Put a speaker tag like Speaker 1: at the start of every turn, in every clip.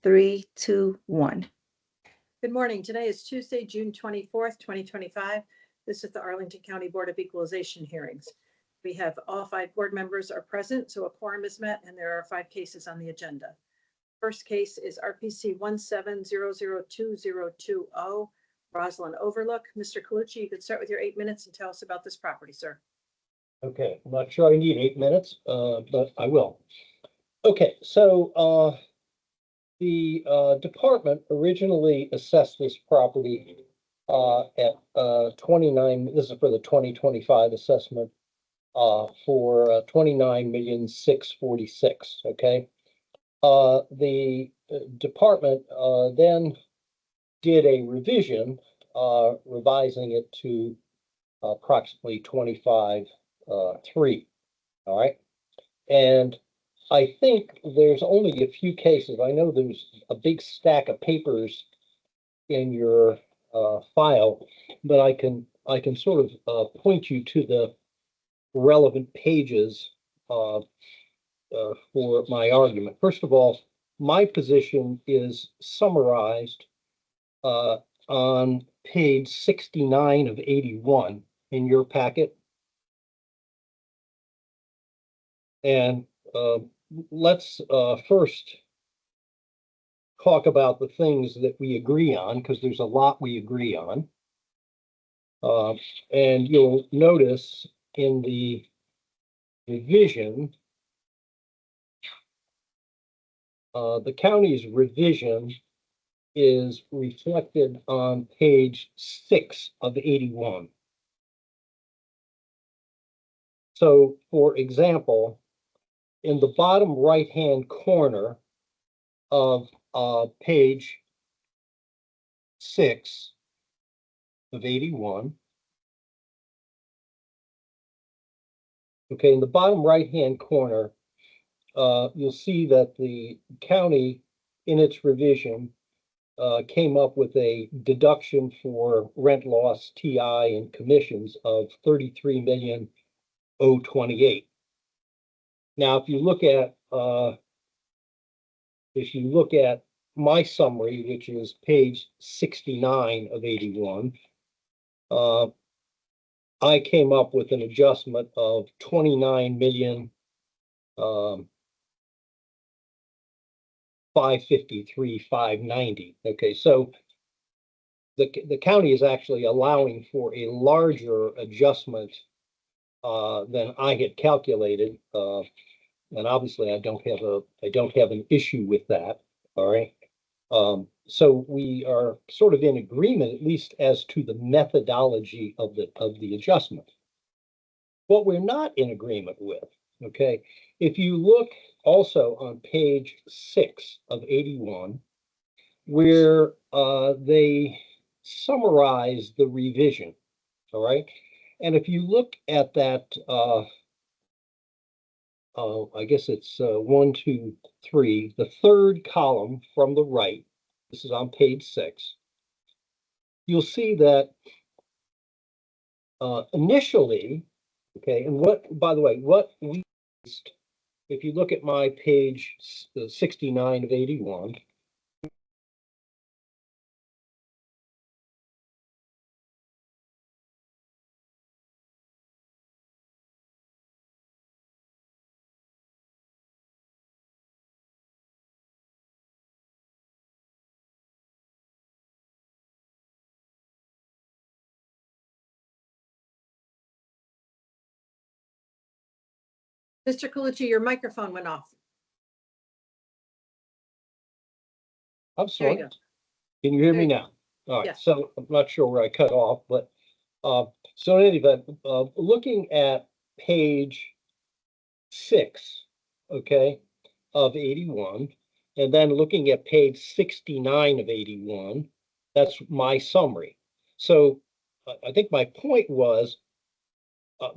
Speaker 1: 3, 2, 1.
Speaker 2: Good morning. Today is Tuesday, June 24th, 2025. This is the Arlington County Board of Equalization hearings. We have all 5 board members are present, so a quorum is met, and there are 5 cases on the agenda. First case is RPC 17002020, Roslyn Overlook. Mr. Colucci, you could start with your 8 minutes and tell us about this property, sir.
Speaker 3: Okay, I'm not sure I need 8 minutes, but I will. Okay, so the department originally assessed this property at 29. This is for the 2025 assessment for 29,646,000. Okay, the department then did a revision, revising it to approximately 25.3. All right, and I think there's only a few cases. I know there's a big stack of papers in your file, but I can sort of point you to the relevant pages for my argument. First of all, my position is summarized on page 69 of 81 in your packet. And let's first talk about the things that we agree on, because there's a lot we agree on. And you'll notice in the revision, the county's revision is reflected on page 6 of 81. So, for example, in the bottom right-hand corner of page 6 of 81. Okay, in the bottom right-hand corner, you'll see that the county, in its revision, came up with a deduction for rent loss, TI, and commissions of $33,028,000. Now, if you look at my summary, which is page 69 of 81, I came up with an adjustment of 29,553,590. Okay, so the county is actually allowing for a larger adjustment than I had calculated, and obviously I don't have an issue with that. All right. So we are sort of in agreement, at least as to the methodology of the adjustment. What we're not in agreement with, okay, if you look also on page 6 of 81, where they summarize the revision, all right, and if you look at that, I guess it's 1, 2, 3, the third column from the right. This is on page 6. You'll see that initially, okay, and by the way, what we, if you look at my page 69 of 81,
Speaker 2: Mr. Colucci, your microphone went off.
Speaker 3: I'm
Speaker 2: There you
Speaker 3: sorry.
Speaker 2: go.
Speaker 3: Can you hear
Speaker 2: There
Speaker 3: me
Speaker 2: you
Speaker 3: now? All right.
Speaker 2: Yes.
Speaker 3: So I'm not sure where I cut off, but so in any event, looking at page 6, okay, of 81, and then looking at page 69 of 81, that's my summary. So I think my point was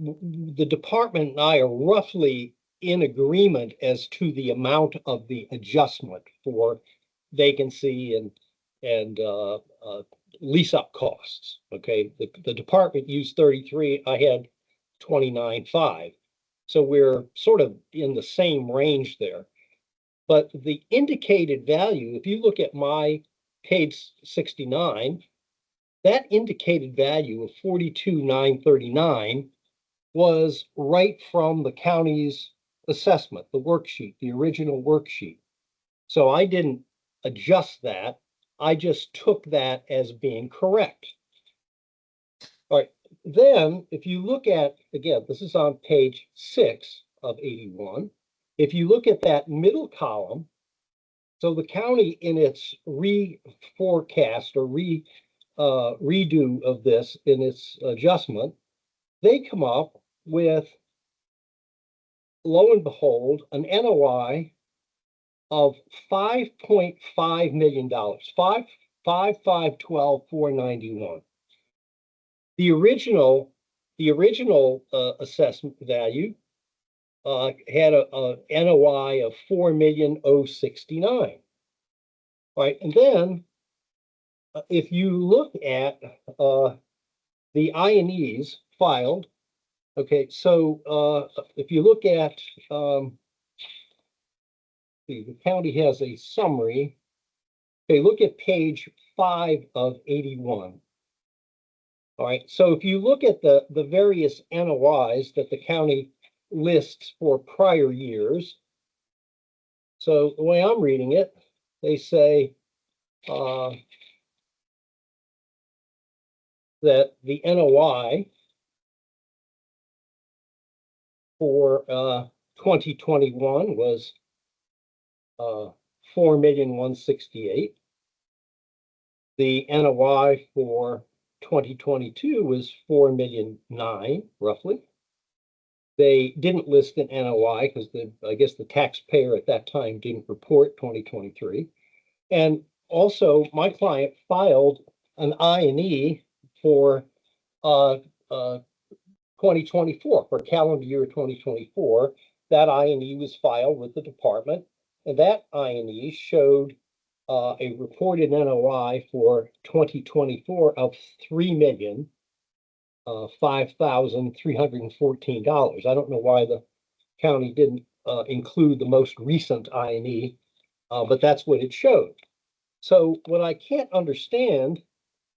Speaker 3: the department and I are roughly in agreement as to the amount of the adjustment for vacancy and lease up costs. Okay, the department used 33. I had 29.5. So we're sort of in the same range there. But the indicated value, if you look at my page 69, that indicated value of 42,939 was right from the county's assessment, the worksheet, the original worksheet. So I didn't adjust that. I just took that as being correct. All right. Then, if you look at, again, this is on page 6 of 81. If you look at that middle column, so the county in its reforecast or redo of this in its adjustment, they come up with, lo and behold, an NOI of $5.5 million, 5,512,491. The original assessment value had a NOI of 4,069,000. Right, and then if you look at the I&Es filed, okay, so if you look at the county has a summary. Okay, look at page 5 of 81. All right, so if you look at the various NOIs that the county lists for prior years, so the way I'm reading it, they say that the NOI for 2021 was 4,168,000. The NOI for 2022 was 4,009,000, roughly. They didn't list an NOI because I guess the taxpayer at that time didn't report 2023. And also, my client filed an I&E for 2024, for calendar year 2024. That I&E was filed with the department, and that I&E showed a reported NOI for 2024 of $3,005,314. I don't know why the county didn't include the most recent I&E, but that's what it showed. So what I can't understand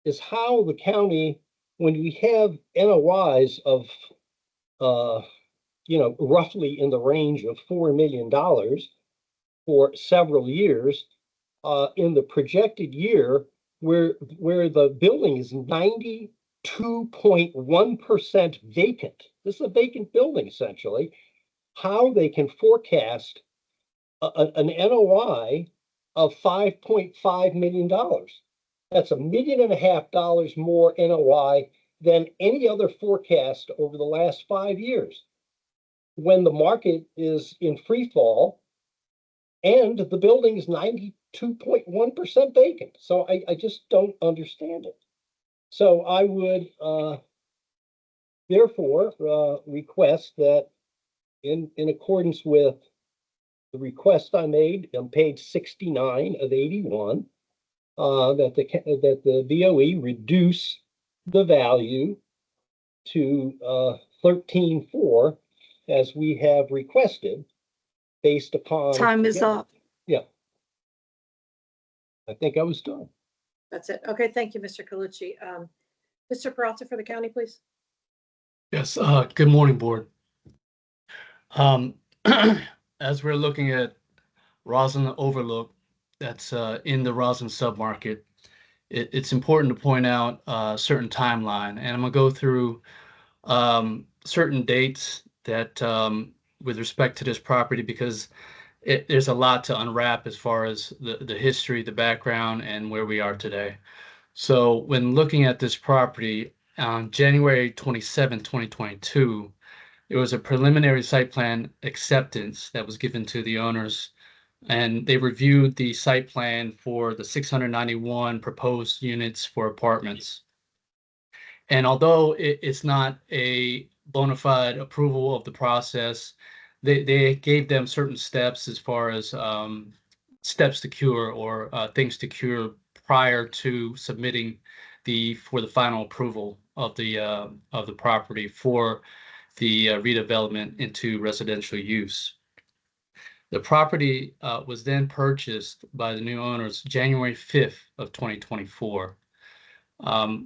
Speaker 3: is how the county, when we have NOIs of roughly in the range of $4 million for several years, in the projected year where the building is 92.1% vacant. This is a vacant building, essentially. How they can forecast an NOI of $5.5 million. That's $1.5 million more NOI than any other forecast over the last 5 years, when the market is in free fall and the building is 92.1% vacant. So I just don't understand it. So I would therefore request that in accordance with the request I made on page 69 of 81, that the BOE reduce the value to 13.4 as we have requested, based upon.
Speaker 1: Time is up.
Speaker 3: Yeah. I think I was done.
Speaker 2: That's it. Okay, thank you, Mr. Colucci. Mr. Peralta for the county, please.
Speaker 4: Yes, good morning, board. As we're looking at Roslyn Overlook, that's in the Roslyn submarket, it's important to point out a certain timeline, and I'm gonna go through certain dates that with respect to this property, because there's a lot to unwrap as far as the history, the background, and where we are today. So when looking at this property, on January 27, 2022, there was a preliminary site plan acceptance that was given to the owners, and they reviewed the site plan for the 691 proposed units for apartments. And although it's not a bona fide approval of the process, they gave them certain steps as far as steps to cure, or things to cure prior to submitting for the final approval of the property for the redevelopment into residential use. The property was then purchased by the new owners January 5th of 2024.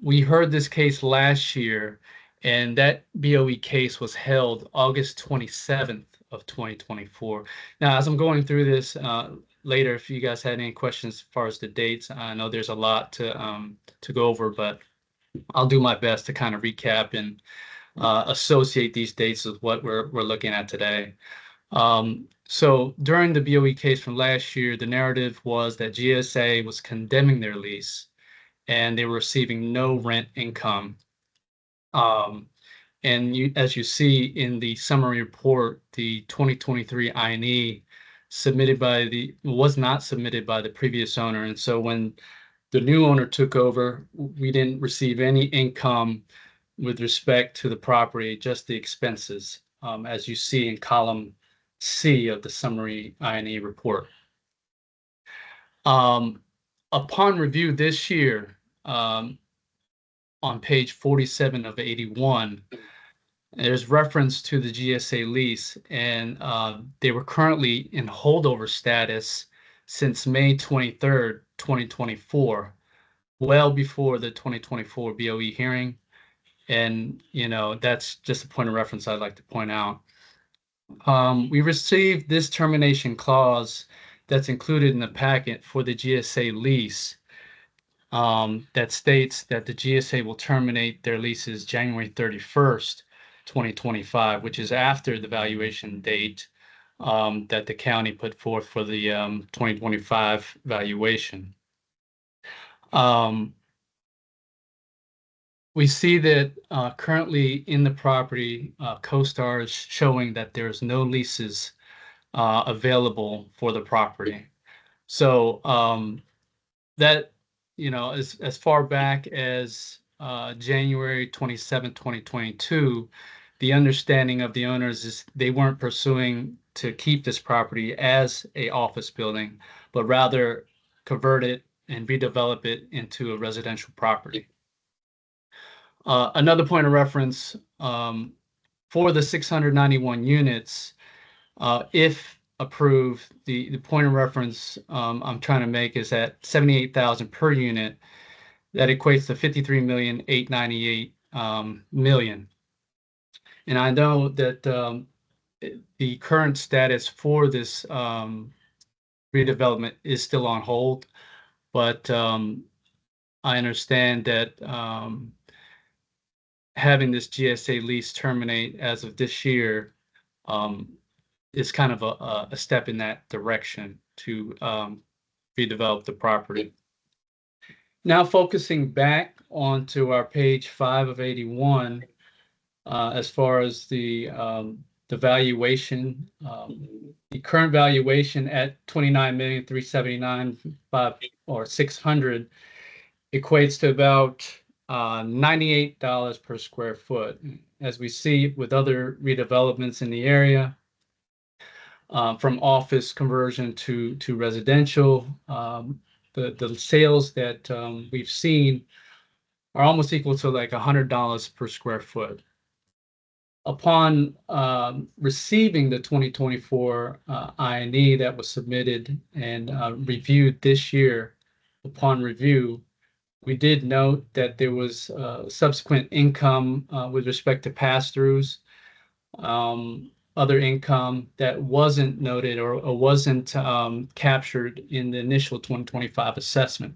Speaker 4: We heard this case last year, and that BOE case was held August 27th of 2024. Now, as I'm going through this later, if you guys had any questions as far as the dates, I know there's a lot to go over, but I'll do my best to kind of recap and associate these dates with what we're looking at today. So during the BOE case from last year, the narrative was that GSA was condemning their lease and they were receiving no rent income. And as you see in the summary report, the 2023 INE was not submitted by the previous owner. And so when the new owner took over, we didn't receive any income with respect to the property, just the expenses, as you see in column C of the summary INE report. Upon review this year, on page 47 of 81, there's reference to the GSA lease, and they were currently in holdover status since May 23rd, 2024, well before the 2024 BOE hearing. And, that's just a point of reference I'd like to point out. We received this termination clause that's included in the packet for the GSA lease, that states that the GSA will terminate their leases January 31st, 2025, which is after the valuation date that the county put forth for the 2025 valuation. We see that currently in the property, CoStar is showing that there's no leases available for the property. So that, as far back as January 27, 2022, the understanding of the owners is they weren't pursuing to keep this property as a office building, but rather convert it and redevelop it into a residential property. Another point of reference, for the 691 units, if approved, the point of reference I'm trying to make is at 78,000 per unit. That equates to 53,898 million. And I know that the current status for this redevelopment is still on hold, but I understand that having this GSA lease terminate as of this year is kind of a step in that direction to redevelop the property. Now focusing back onto our page 5 of 81, as far as the valuation, the current valuation at 29,379,500 or 600 equates to about $98 per square foot. As we see with other redevelopments in the area, from office conversion to residential, the sales that we've seen are almost equal to like $100 per square foot. Upon receiving the 2024 INE that was submitted and reviewed this year, upon review, we did note that there was subsequent income with respect to pass-throughs, other income that wasn't noted or wasn't captured in the initial 2025 assessment.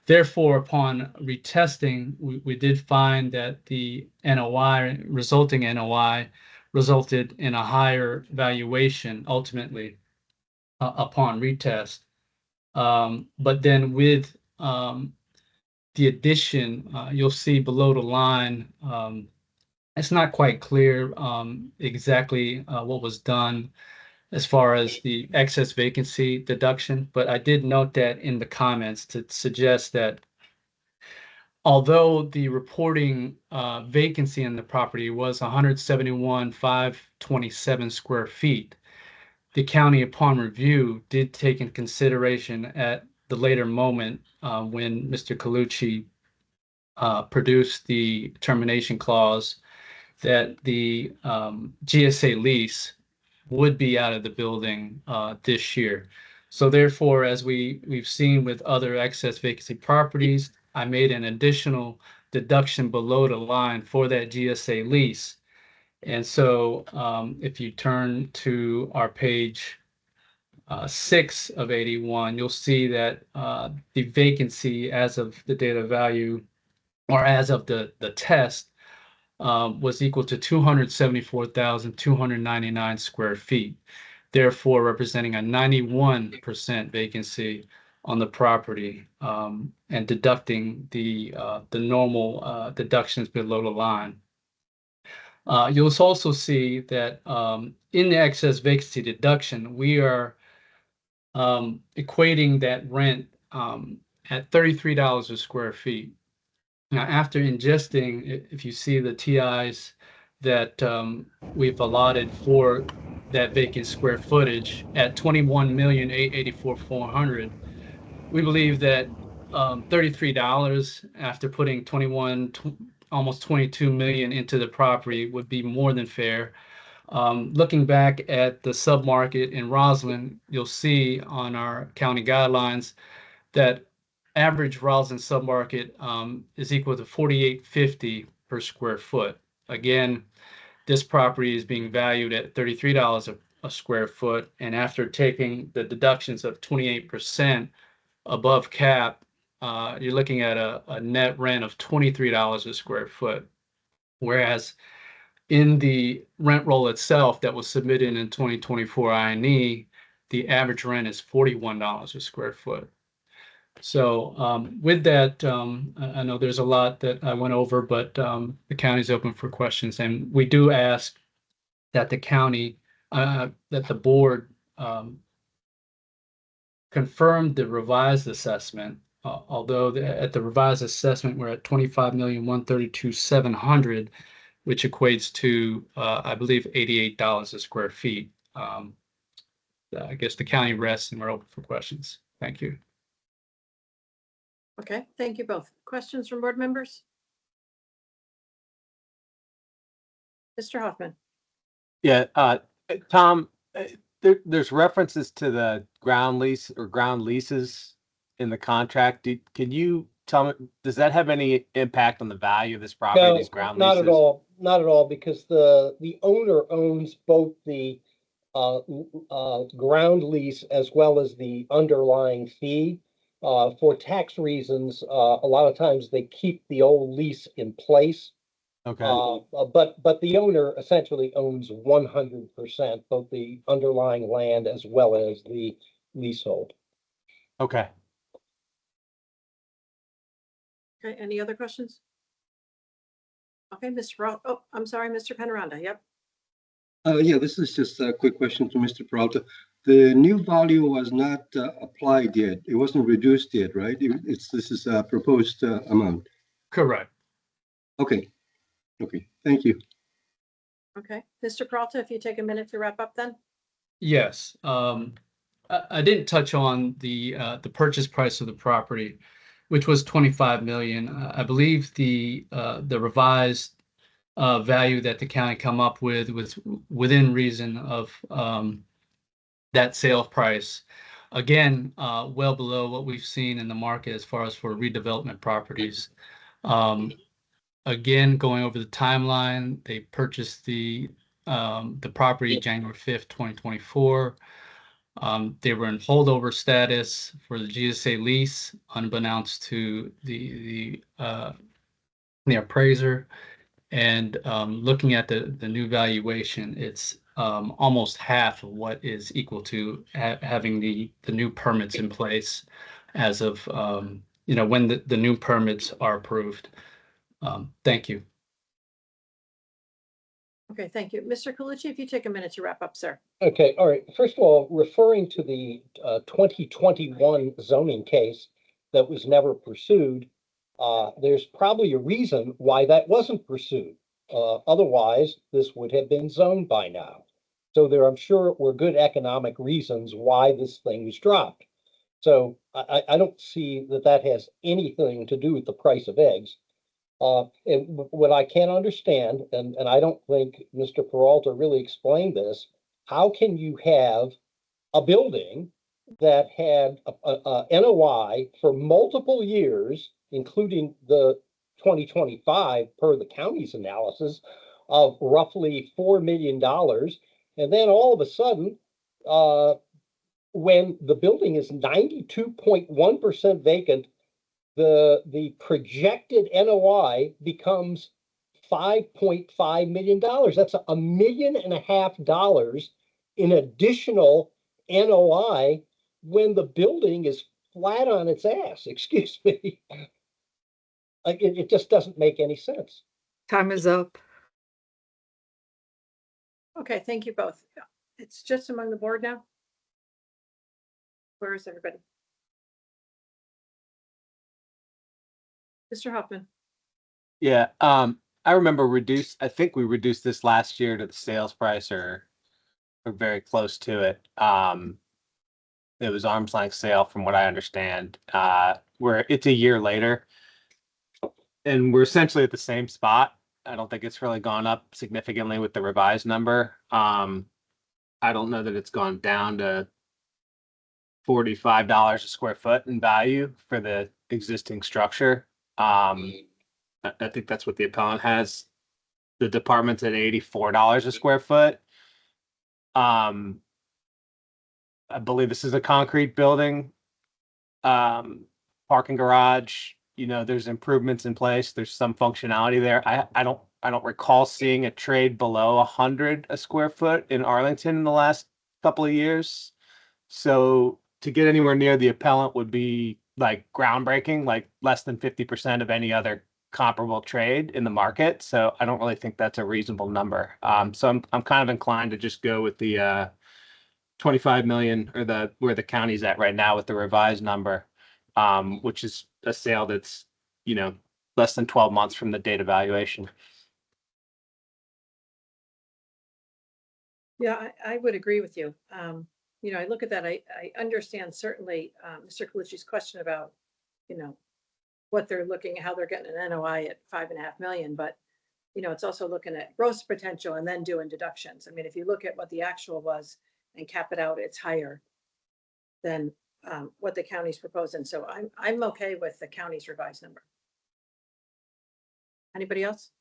Speaker 4: Therefore, upon retesting, we did find that the resulting NOI resulted in a higher valuation ultimately upon retest. But then with the addition, you'll see below the line, it's not quite clear exactly what was done as far as the excess vacancy deduction, but I did note that in the comments to suggest that although the reporting vacancy in the property was 171,527 square feet, the county, upon review, did take in consideration at the later moment when Mr. Colucci produced the termination clause that the GSA lease would be out of the building this year. So therefore, as we've seen with other excess vacancy properties, I made an additional deduction below the line for that GSA lease. And so if you turn to our page 6 of 81, you'll see that the vacancy as of the data value, or as of the test, was equal to 274,299 square feet, therefore representing a 91% vacancy on the property, and deducting the normal deductions below the line. You'll also see that in the excess vacancy deduction, we are equating that rent at $33 a square feet. Now, after ingesting, if you see the TIs that we've allotted for that vacant square footage at 21,884,400, we believe that $33 after putting almost 22 million into the property would be more than fair. Looking back at the submarket in Roslyn, you'll see on our county guidelines that average Roslyn submarket is equal to $48.50 per square foot. Again, this property is being valued at $33 a square foot, and after taking the deductions of 28% above cap, you're looking at a net rent of $23 a square foot. Whereas in the rent roll itself that was submitted in 2024 INE, the average rent is $41 a square foot. So with that, I know there's a lot that I went over, but the county's open for questions, and we do ask that the county, that the board confirm the revised assessment. Although at the revised assessment, we're at 25,132,700, which equates to, I believe, $88 a square feet. I guess the county rests, and we're open for questions. Thank you.
Speaker 2: Okay, thank you both. Questions from board members? Mr. Hoffman.
Speaker 5: Yeah, Tom, there's references to the ground lease or ground leases in the contract. Can you tell me, does that have any impact on the value of this property,
Speaker 3: No,
Speaker 5: these ground
Speaker 3: not
Speaker 5: leases?
Speaker 3: at all, not at all, because the owner owns both the ground lease as well as the underlying fee. For tax reasons, a lot of times they keep the old lease in place.
Speaker 5: Okay,
Speaker 3: But the owner essentially owns 100%, both the underlying land as well as the leasehold.
Speaker 5: okay.
Speaker 2: Okay, any other questions? Okay, Mr. Roth. Oh, I'm sorry, Mr. Penaranda. Yep.
Speaker 6: Yeah, this is just a quick question to Mr. Peralta. The new value was not applied yet. It wasn't reduced yet, right? This is a proposed amount.
Speaker 4: Correct.
Speaker 6: Okay. Okay. Thank you.
Speaker 2: Okay, Mr. Peralta, if you take a minute to wrap up then.
Speaker 4: Yes. I didn't touch on the purchase price of the property, which was 25 million. I believe the revised value that the county come up with was within reason of that sale price. Again, well below what we've seen in the market as far as for redevelopment properties. Again, going over the timeline, they purchased the property January 5th, 2024. They were in holdover status for the GSA lease, unbeknownst to the appraiser. And looking at the new valuation, it's almost half of what is equal to having the new permits in place as of when the new permits are approved. Thank you.
Speaker 2: Okay, thank you. Mr. Colucci, if you take a minute to wrap up, sir.
Speaker 3: Okay, all right. First of all, referring to the 2021 zoning case that was never pursued, there's probably a reason why that wasn't pursued. Otherwise, this would have been zoned by now. So there, I'm sure, were good economic reasons why this thing was dropped. So I don't see that has anything to do with the price of eggs. And what I can't understand, and I don't think Mr. Peralta really explained this, how can you have a building that had a NOI for multiple years, including the 2025 per the county's analysis of roughly $4 million. And then all of a sudden, when the building is 92.1% vacant, the projected NOI becomes $5.5 million. That's $1.5 million in additional NOI when the building is flat on its ass. Excuse me. Like it just doesn't make any sense.
Speaker 1: Time is up.
Speaker 2: Okay, thank you both. It's just among the board now. Where is everybody? Mr. Hoffman.
Speaker 5: Yeah, I remember I think we reduced this last year to the sales price or very close to it. It was arm's length sale from what I understand, where it's a year later and we're essentially at the same spot. I don't think it's really gone up significantly with the revised number. I don't know that it's gone down to $45 a square foot in value for the existing structure. I think that's what the appellant has. The department's at $84 a square foot. I believe this is a concrete building. Parking garage, there's improvements in place. There's some functionality there. I don't recall seeing a trade below 100 a square foot in Arlington in the last couple of years. So to get anywhere near the appellant would be like groundbreaking, like less than 50% of any other comparable trade in the market. So I don't really think that's a reasonable number. So I'm kind of inclined to just go with the 25 million or where the county's at right now with the revised number, which is a sale that's, less than 12 months from the date of valuation.
Speaker 2: Yeah, I would agree with you. I look at that, I understand certainly Mr. Calucci's question about, what they're looking, how they're getting an NOI at 5.5 million, but it's also looking at gross potential and then doing deductions. I mean, if you look at what the actual was and cap it out, it's higher than what the county's proposing. So I'm okay with the county's revised number. Anybody else?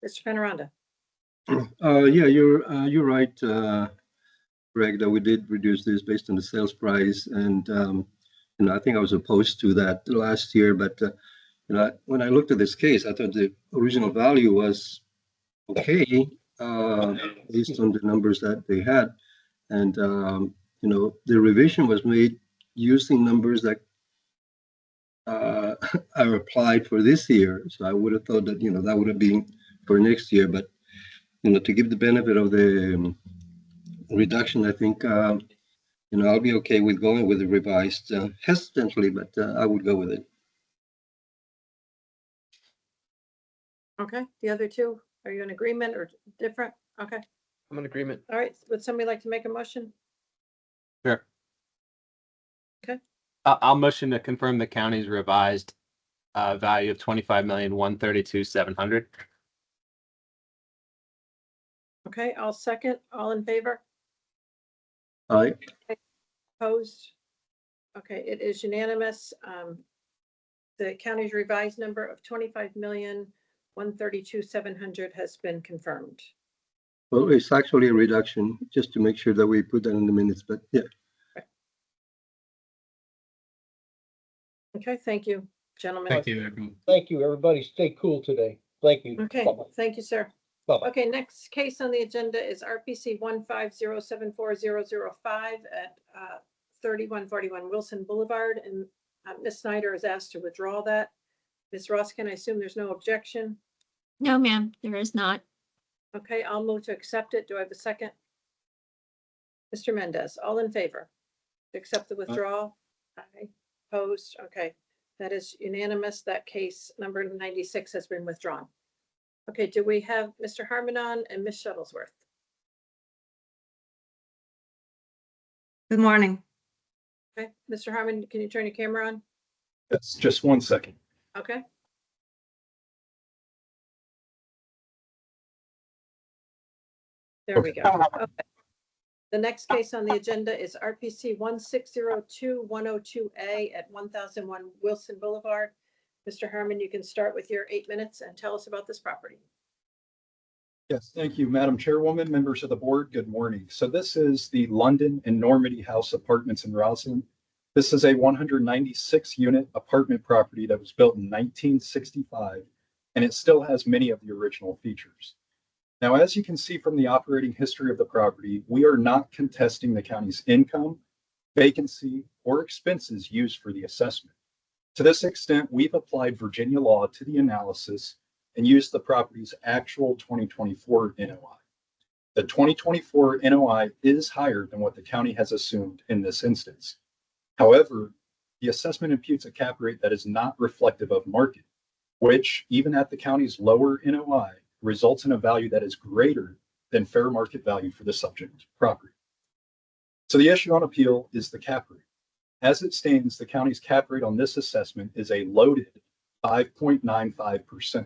Speaker 2: Mr. Panoranda.
Speaker 6: Yeah, you're right, Greg, that we did reduce this based on the sales price. And, I think I was opposed to that last year, but, when I looked at this case, I thought the original value was okay, based on the numbers that they had. And, the revision was made using numbers that are applied for this year. So I would have thought that, that would have been for next year. But, to give the benefit of the reduction, I think, I'll be okay with going with the revised, hesitantly, but I would go with it.
Speaker 2: Okay, the other two, are you in agreement or different? Okay,
Speaker 7: I'm in agreement.
Speaker 2: all right. Would somebody like to make a motion?
Speaker 5: Sure.
Speaker 2: Okay.
Speaker 5: I'll motion to confirm the county's revised value of 25,132,700.
Speaker 2: Okay, I'll second. All in favor?
Speaker 6: Aye.
Speaker 2: Opposed? Okay, it is unanimous. The county's revised number of 25,132,700 has been confirmed.
Speaker 6: Well, it's actually a reduction, just to make sure that we put that in the minutes, but yeah.
Speaker 2: Okay, thank you, gentlemen.
Speaker 4: Thank you, everyone.
Speaker 3: Thank you, everybody. Stay cool today. Thank you.
Speaker 2: Okay,
Speaker 3: Bye-bye.
Speaker 2: thank you, sir.
Speaker 3: Bye-bye.
Speaker 2: Okay, next case on the agenda is RPC 15074,005 at 3141 Wilson Boulevard, and Ms. Snyder is asked to withdraw that. Ms. Roskin, I assume there's no objection.
Speaker 8: No, ma'am, there is not.
Speaker 2: Okay, I'll move to accept it. Do I have a second? Mr. Mendez, all in favor to accept the withdrawal? Aye. Opposed? Okay, that is unanimous. That case number 96 has been withdrawn. Okay, do we have Mr. Harmonon and Ms. Shuttlesworth?
Speaker 1: Good morning.
Speaker 2: Okay, Mr. Harmon, can you turn your camera on?
Speaker 9: That's just 1 second.
Speaker 2: Okay. There we go. Okay. The next case on the agenda is RPC 1602102A at 1001 Wilson Boulevard. Mr. Herman, you can start with your 8 minutes and tell us about this property.
Speaker 9: Yes, thank you, Madam Chairwoman, members of the board. Good morning. So this is the London and Normandy House Apartments in Roslyn. This is a 196 unit apartment property that was built in 1965, and it still has many of the original features. Now, as you can see from the operating history of the property, we are not contesting the county's income, vacancy, or expenses used for the assessment. To this extent, we've applied Virginia law to the analysis and used the property's actual 2024 NOI. The 2024 NOI is higher than what the county has assumed in this instance. However, the assessment imputes a cap rate that is not reflective of market, which, even at the county's lower NOI, results in a value that is greater than fair market value for the subject property. So the issue on appeal is the cap rate. As it stands, the county's cap rate on this assessment is a loaded 5.95%.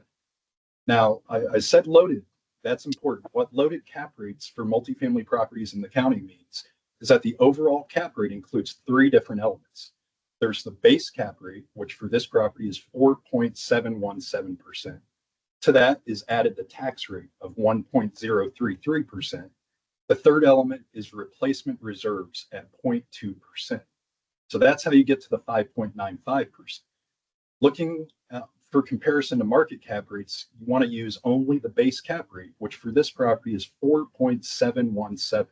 Speaker 9: Now, I said loaded, that's important. What loaded cap rates for multifamily properties in the county means is that the overall cap rate includes 3 different elements. There's the base cap rate, which for this property is 4.717%. To that is added the tax rate of 1.033%. The third element is replacement reserves at 0.2%. So that's how you get to the 5.95%. Looking for comparison to market cap rates, you want to use only the base cap rate, which for this property is 4.717.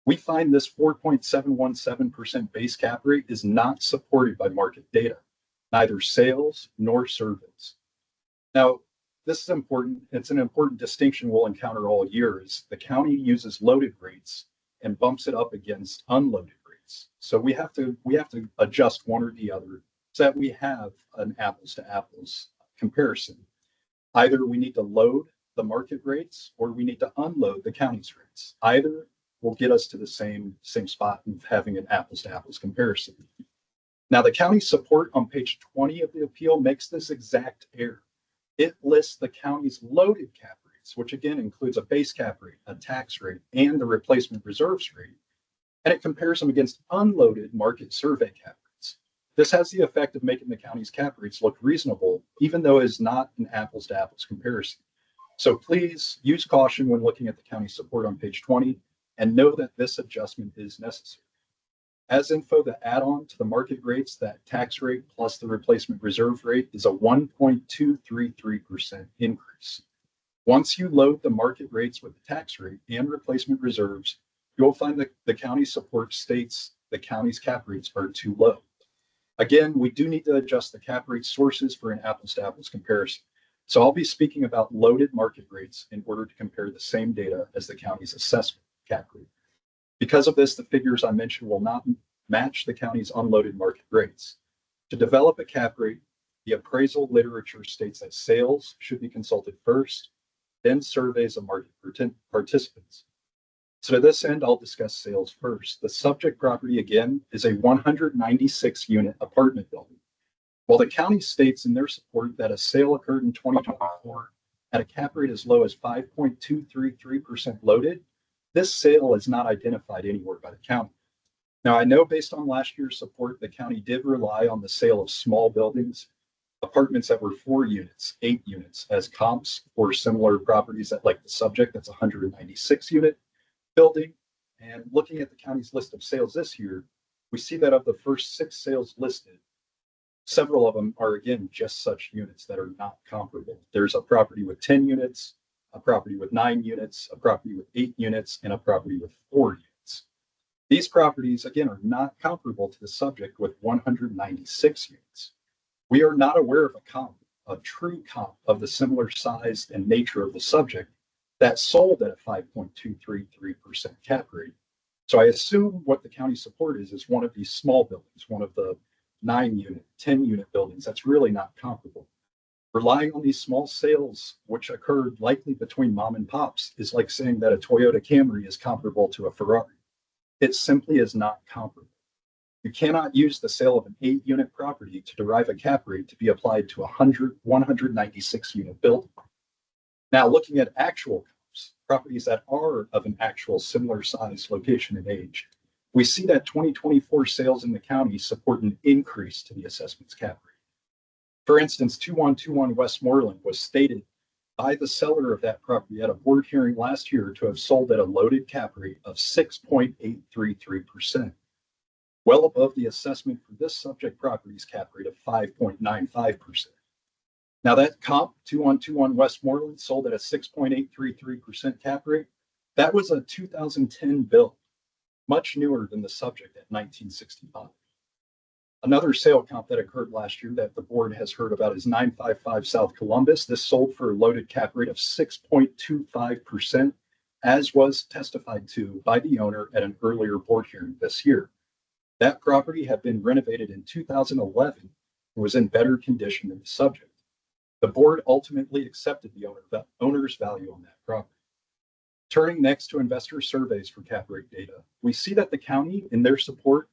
Speaker 9: We find this 4.717% base cap rate is not supported by market data, neither sales nor surveys. Now, this is important. It's an important distinction we'll encounter all year is the county uses loaded rates and bumps it up against unloaded rates. So we have to adjust one or the other so that we have an apples to apples comparison. Either we need to load the market rates or we need to unload the county's rates. Either will get us to the same spot of having an apples to apples comparison. Now, the county support on page 20 of the appeal makes this exact error. It lists the county's loaded cap rates, which again includes a base cap rate, a tax rate, and the replacement reserves rate, and it compares them against unloaded market survey cap rates. This has the effect of making the county's cap rates look reasonable, even though it is not an apples to apples comparison. So please use caution when looking at the county support on page 20 and know that this adjustment is necessary. As info, the add-on to the market rates, that tax rate plus the replacement reserve rate is a 1.233% increase. Once you load the market rates with the tax rate and replacement reserves, you'll find that the county support states the county's cap rates are too low. Again, we do need to adjust the cap rate sources for an apples to apples comparison. So I'll be speaking about loaded market rates in order to compare the same data as the county's assessment cap rate. Because of this, the figures I mentioned will not match the county's unloaded market rates. To develop a cap rate, the appraisal literature states that sales should be consulted first, then surveys of market participants. So to this end, I'll discuss sales first. The subject property, again, is a 196 unit apartment building. While the county states in their support that a sale occurred in 2024 at a cap rate as low as 5.233% loaded, this sale is not identified anywhere by the county. Now, I know based on last year's support, the county did rely on the sale of small buildings, apartments that were 4 units, 8 units as comps for similar properties that like the subject, that's a 196 unit building. And looking at the county's list of sales this year, we see that of the first 6 sales listed, several of them are again just such units that are not comparable. There's a property with 10 units, a property with 9 units, a property with 8 units, and a property with 4 units. These properties, again, are not comparable to the subject with 196 units. We are not aware of a true comp of the similar size and nature of the subject that sold at a 5.233% cap rate. So I assume what the county support is one of these small buildings, one of the 9 unit, 10 unit buildings that's really not comparable. Relying on these small sales, which occurred likely between mom and pops, is like saying that a Toyota Camry is comparable to a Ferrari. It simply is not comparable. You cannot use the sale of an 8 unit property to derive a cap rate to be applied to a 196 unit building. Now, looking at actual comps, properties that are of an actual similar size, location, and age, we see that 2024 sales in the county support an increase to the assessment's cap rate. For instance, 2121 Westmoreland was stated by the seller of that property at a board hearing last year to have sold at a loaded cap rate of 6.833%, well above the assessment for this subject property's cap rate of 5.95%. Now that comp 2121 Westmoreland sold at a 6.833% cap rate. That was a 2010 build, much newer than the subject at 1965. Another sale comp that occurred last year that the board has heard about is 955 South Columbus. This sold for a loaded cap rate of 6.25%, as was testified to by the owner at an earlier board hearing this year. That property had been renovated in 2011 and was in better condition than the subject. The board ultimately accepted the owner's value on that property. Turning next to investor surveys for cap rate data, we see that the county, in their support,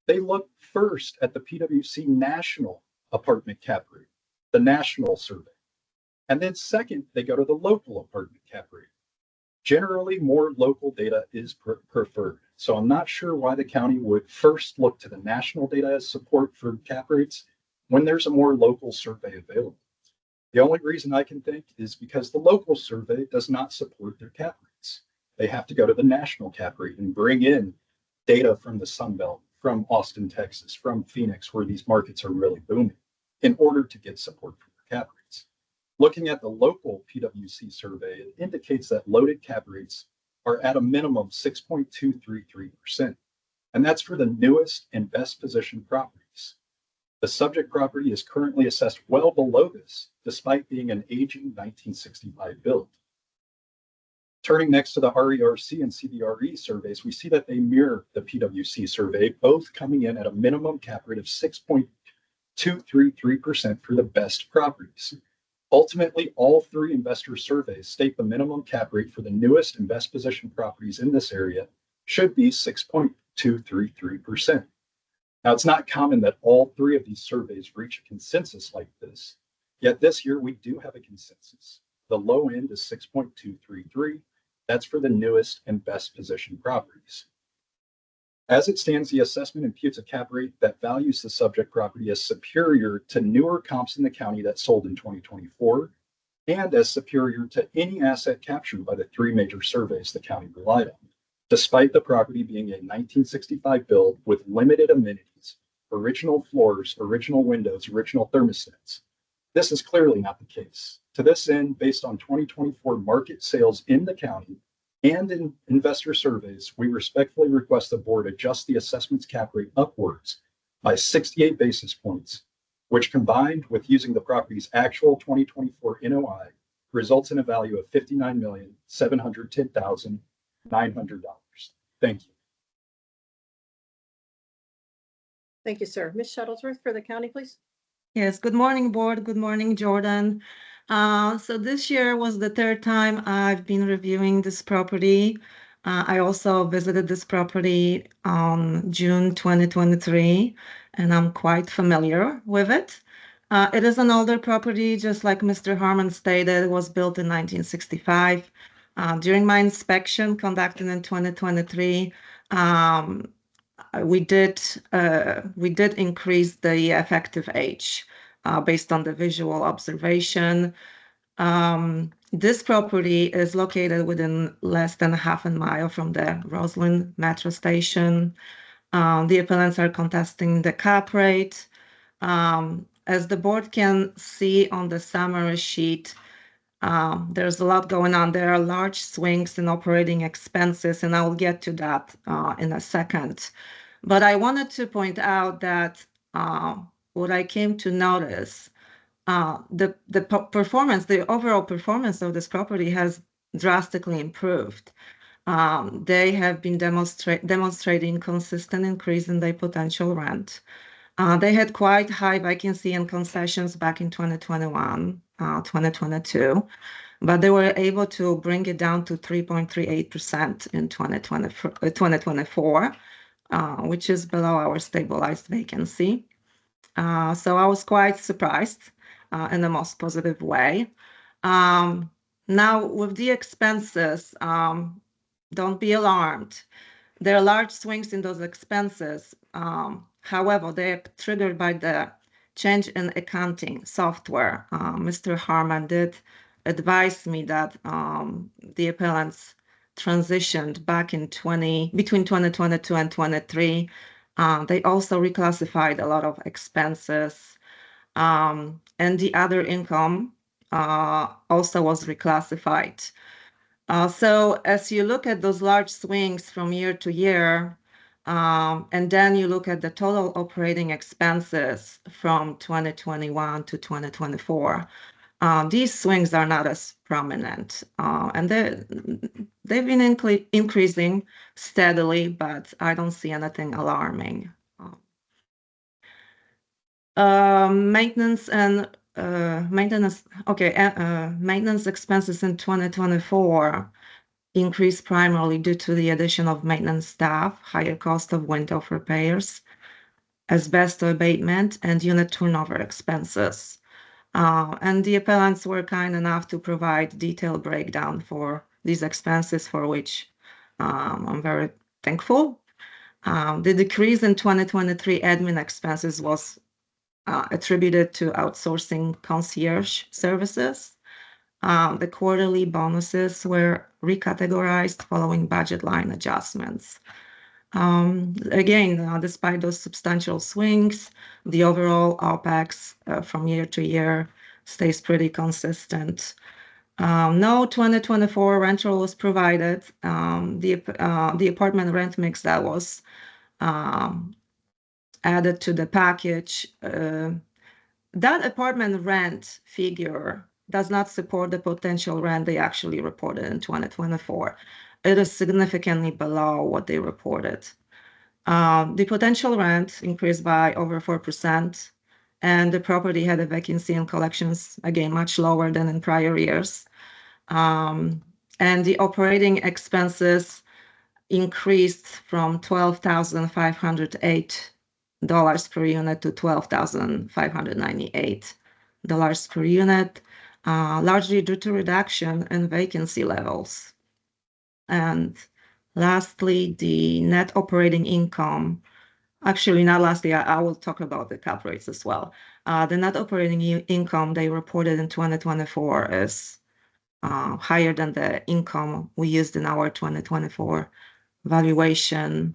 Speaker 9: they look first at the PwC national apartment cap rate, the national survey. And then second, they go to the local apartment cap rate. Generally, more local data is preferred. So I'm not sure why the county would first look to the national data as support for cap rates when there's a more local survey available. The only reason I can think is because the local survey does not support their cap rates. They have to go to the national cap rate and bring in data from the Sun Belt, from Austin, Texas, from Phoenix, where these markets are really booming, in order to get support for their cap rates. Looking at the local PwC survey, it indicates that loaded cap rates are at a minimum 6.233%, and that's for the newest and best positioned properties. The subject property is currently assessed well below this, despite being an aging 1965 build. Turning next to the RERC and CBRE surveys, we see that they mirror the PwC survey, both coming in at a minimum cap rate of 6.233% for the best properties. Ultimately, all three investor surveys state the minimum cap rate for the newest and best positioned properties in this area should be 6.233%. Now, it's not common that all three of these surveys reach a consensus like this, yet this year we do have a consensus. The low end is 6.233. That's for the newest and best positioned properties. As it stands, the assessment imputes a cap rate that values the subject property as superior to newer comps in the county that sold in 2024, and as superior to any asset captured by the three major surveys the county relied on, despite the property being a 1965 build with limited amenities, original floors, original windows, original thermostats. This is clearly not the case. To this end, based on 2024 market sales in the county and in investor surveys, we respectfully request the board adjust the assessment's cap rate upwards by 68 basis points, which combined with using the property's actual 2024 NOI results in a value of $59,710,900. Thank you.
Speaker 2: Thank you, sir. Ms. Shuttlesworth for the county, please.
Speaker 1: Yes, good morning, board. Good morning, Jordan. So this year was the third time I've been reviewing this property. I also visited this property on June 2023, and I'm quite familiar with it. It is an older property, just like Mr. Harmon stated. It was built in 1965. During my inspection conducted in 2023, we did increase the effective age based on the visual observation. This property is located within less than half a mile from the Roslyn metro station. The appellants are contesting the cap rate. As the board can see on the summary sheet, there's a lot going on. There are large swings in operating expenses, and I will get to that in a second. But I wanted to point out that what I came to notice, the overall performance of this property has drastically improved. They have been demonstrating consistent increase in their potential rent. They had quite high vacancy and concessions back in 2021, 2022, but they were able to bring it down to 3.38% in 2024, which is below our stabilized vacancy. So I was quite surprised in the most positive way. Now with the expenses, don't be alarmed. There are large swings in those expenses. However, they are triggered by the change in accounting software. Mr. Harman did advise me that the appellants transitioned back in between 2022 and 23. They also reclassified a lot of expenses, and the other income also was reclassified. So as you look at those large swings from year to year, and then you look at the total operating expenses from 2021 to 2024, these swings are not as prominent, and they've been increasing steadily, but I don't see anything alarming. Maintenance expenses in 2024 increased primarily due to the addition of maintenance staff, higher cost of window repairs, asbestos abatement, and unit turnover expenses. And the appellants were kind enough to provide detailed breakdown for these expenses, for which I'm very thankful. The decrease in 2023 admin expenses was attributed to outsourcing concierge services. The quarterly bonuses were recategorized following budget line adjustments. Again, despite those substantial swings, the overall OpEx from year to year stays pretty consistent. No 2024 rental was provided. The apartment rent mix that was added to the package, that apartment rent figure does not support the potential rent they actually reported in 2024. It is significantly below what they reported. The potential rent increased by over 4%, and the property had a vacancy and collections, again, much lower than in prior years. And the operating expenses increased from $12,508 per unit to $12,598 per unit, largely due to reduction in vacancy levels. And lastly, the net operating income, actually not lastly, I will talk about the cap rates as well. The net operating income they reported in 2024 is higher than the income we used in our 2024 valuation.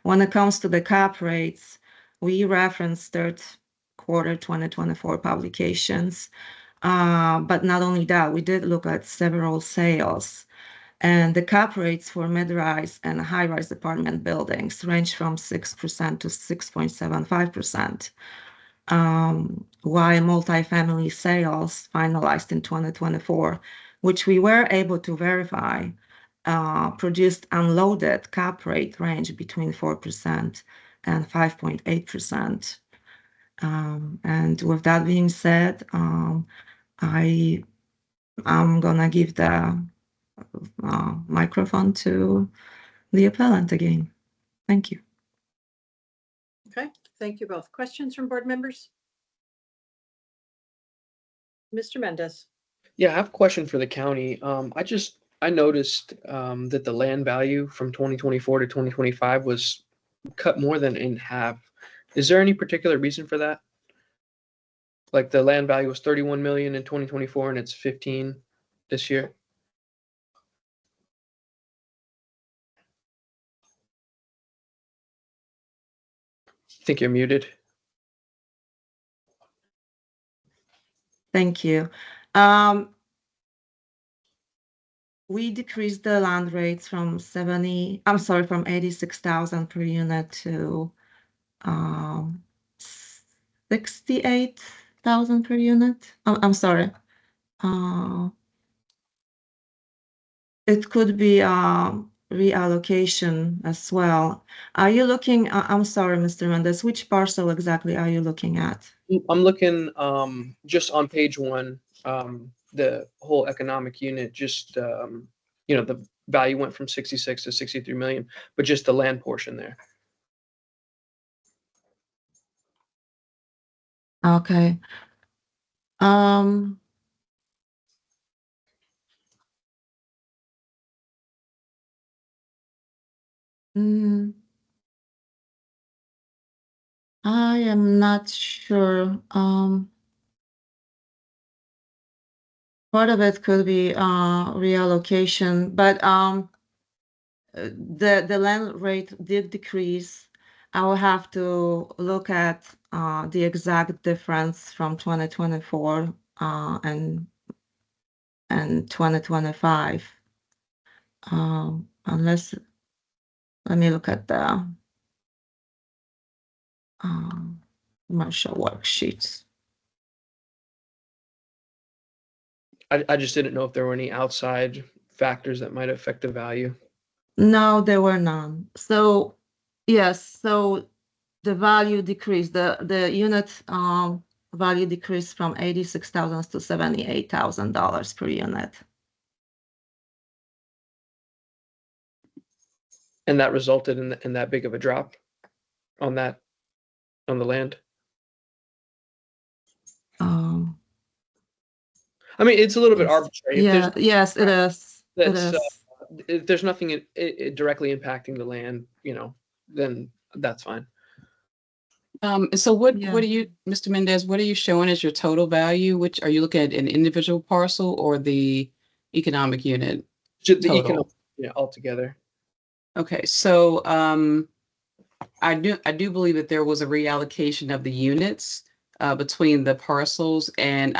Speaker 1: When it comes to the cap rates, we referenced third quarter 2024 publications. But not only that, we did look at several sales, and the cap rates for mid-rise and high-rise apartment buildings range from 6% to 6.75%, while multifamily sales finalized in 2024, which we were able to verify, produced unloaded cap rate range between 4% and 5.8%. And with that being said, I'm gonna give the microphone to the appellant again. Thank you.
Speaker 2: Okay, thank you both. Questions from board members? Mr. Mendez.
Speaker 7: Yeah, I have a question for the county. I noticed that the land value from 2024 to 2025 was cut more than in half. Is there any particular reason for that? Like the land value was 31 million in 2024 and it's 15 this year. I think you're muted.
Speaker 1: Thank you. We decreased the land rates from 86,000 per unit to 68,000 per unit. I'm sorry. It could be reallocation as well. Are you looking, I'm sorry, Mr. Mendez, which parcel exactly are you looking at?
Speaker 7: I'm looking just on page 1, the whole economic unit, just the value went from 66 to 63 million, but just the land portion there.
Speaker 1: Okay. Mm, I am not sure. Part of it could be reallocation, but the land rate did decrease. I will have to look at the exact difference from 2024 and 2025. Unless, let me look at the commercial worksheets.
Speaker 7: I just didn't know if there were any outside factors that might affect the value.
Speaker 1: No, there were none. So yes, so the value decreased. The unit value decreased from $86,000 to $78,000 per unit.
Speaker 7: And that resulted in that big of a drop on the land. I mean, it's a little bit arbitrary.
Speaker 1: Yeah, yes, it is. It
Speaker 7: That's
Speaker 1: is.
Speaker 7: if there's nothing directly impacting the land, then that's fine.
Speaker 10: So what
Speaker 1: Yeah.
Speaker 10: are you, Mr. Mendez, what are you showing as your total value? Which are you looking at an individual parcel or the economic unit?
Speaker 7: The
Speaker 10: total?
Speaker 7: economic, altogether.
Speaker 10: Okay, so I do believe that there was a reallocation of the units between the parcels, and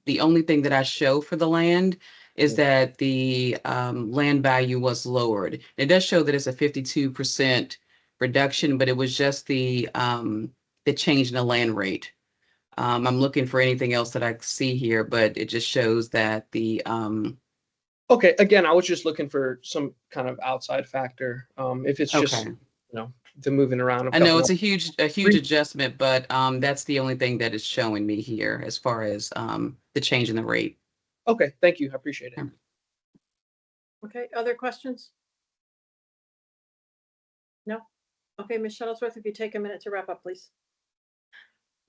Speaker 10: the only thing that I show for the land is that the land value was lowered. It does show that it's a 52% reduction, but it was just the change in the land rate. I'm looking for anything else that I see here, but it just shows that the
Speaker 7: Okay, again, I was just looking for some kind of outside factor. If it's just
Speaker 10: okay.
Speaker 7: the moving around.
Speaker 10: I know it's a huge adjustment, but that's the only thing that is showing me here as far as the change in the rate.
Speaker 7: Okay, thank you. I appreciate it.
Speaker 2: Okay, other questions? No? Okay, Ms. Shuttlesworth, if you take a minute to wrap up, please.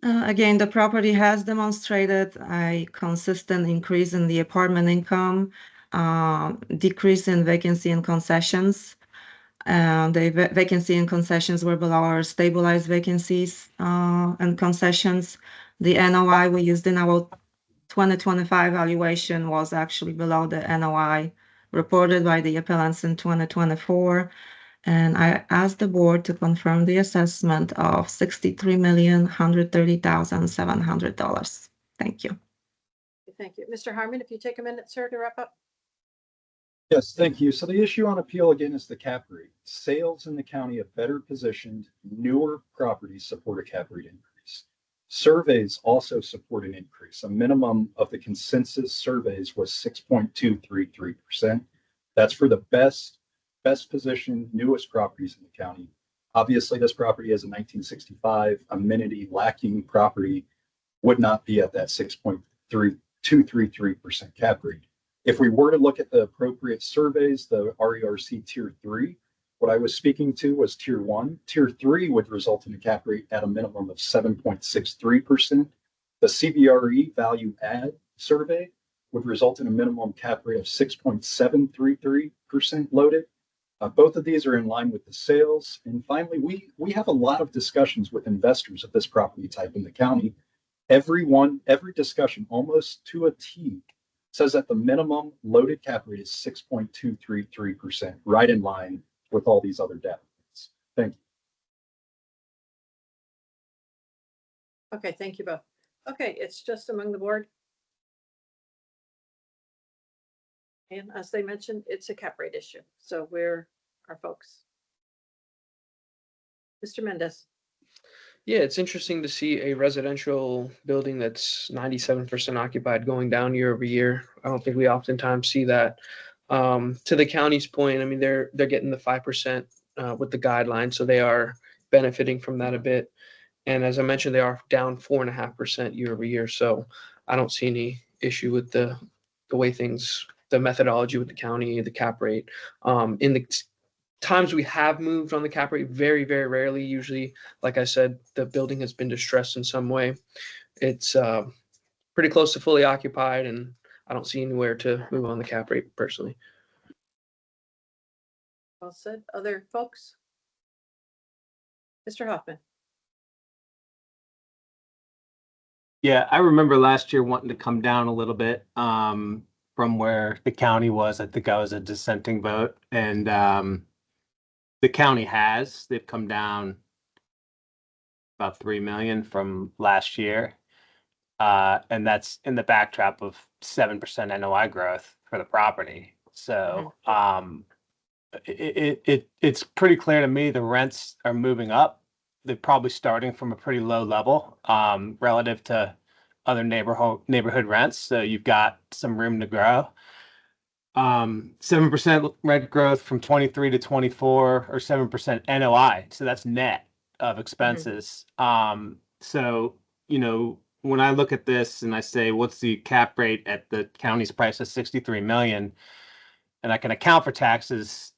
Speaker 1: Again, the property has demonstrated a consistent increase in the apartment income, decrease in vacancy and concessions. The vacancy and concessions were below our stabilized vacancies and concessions. The NOI we used in our 2025 valuation was actually below the NOI reported by the appellants in 2024. And I asked the board to confirm the assessment of $63,130,700. Thank you.
Speaker 2: Thank you. Mr. Harmon, if you take a minute, sir, to wrap up.
Speaker 9: Yes, thank you. So the issue on appeal again is the cap rate. Sales in the county of better positioned, newer properties support a cap rate increase. Surveys also support an increase. A minimum of the consensus surveys was 6.233%. That's for the best positioned, newest properties in the county. Obviously, this property is a 1965 amenity lacking property, would not be at that 6.233% cap rate. If we were to look at the appropriate surveys, the RERC Tier 3, what I was speaking to was Tier 1. Tier 3 would result in a cap rate at a minimum of 7.63%. The CBRE Value Add survey would result in a minimum cap rate of 6.733% loaded. Both of these are in line with the sales. And finally, we have a lot of discussions with investors of this property type in the county. Every discussion, almost to a T, says that the minimum loaded cap rate is 6.233%, right in line with all these other data points. Thank you.
Speaker 2: Okay, thank you both. Okay, it's just among the board. And as they mentioned, it's a cap rate issue. So we're our folks. Mr. Mendez.
Speaker 7: Yeah, it's interesting to see a residential building that's 97% occupied going down year over year. I don't think we oftentimes see that. To the county's point, I mean, they're getting the 5% with the guidelines, so they are benefiting from that a bit. And as I mentioned, they are down 4.5% year over year. So I don't see any issue with the way things, the methodology with the county, the cap rate. In the times we have moved on the cap rate, very, very rarely. Usually, like I said, the building has been distressed in some way. It's pretty close to fully occupied, and I don't see anywhere to move on the cap rate personally.
Speaker 2: Well said. Other folks? Mr. Hoffman?
Speaker 5: Yeah, I remember last year wanting to come down a little bit from where the county was. I think I was a dissenting vote, and the county they've come down about 3 million from last year. And that's in the backdrop of 7% NOI growth for the property. So it's pretty clear to me the rents are moving up. They're probably starting from a pretty low level relative to other neighborhood rents. So you've got some room to grow. 7% rent growth from 23 to 24, or 7% NOI. So that's net of expenses. So, when I look at this and I say, what's the cap rate at the county's price of 63 million, and I can account for taxes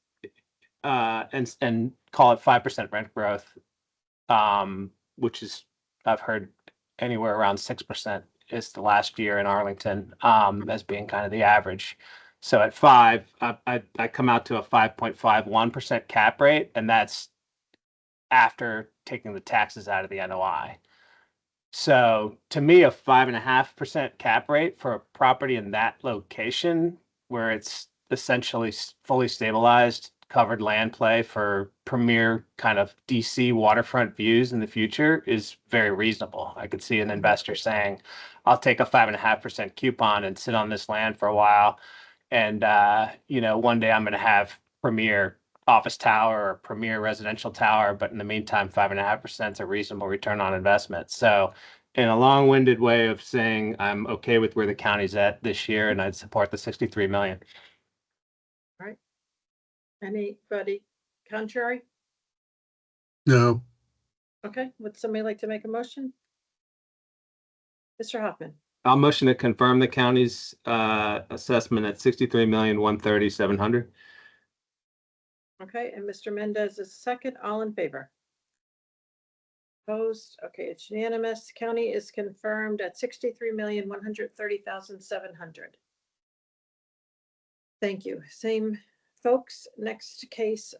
Speaker 5: and call it 5% rent growth, which is, I've heard anywhere around 6% is the last year in Arlington as being kind of the average. So at 5, I come out to a 5.51% cap rate, and that's after taking the taxes out of the NOI. So to me, a 5.5% cap rate for a property in that location, where it's essentially fully stabilized, covered land play for premier kind of DC waterfront views in the future, is very reasonable. I could see an investor saying, I'll take a 5.5% coupon and sit on this land for a while. And, one day I'm going to have premier office tower or premier residential tower, but in the meantime, 5.5% is a reasonable return on investment. So in a long-winded way of saying I'm okay with where the county's at this year, and I'd support the 63 million.
Speaker 2: All right. Anybody contrary?
Speaker 11: No.
Speaker 2: Okay, would somebody like to make a motion? Mr. Hoffman?
Speaker 5: I'll motion to confirm the county's assessment at 63,130,700.
Speaker 2: Okay, and Mr. Mendez is second. All in favor? Opposed? Okay, it's unanimous. County is confirmed at 63,130,700. Thank you. Same folks. Next case,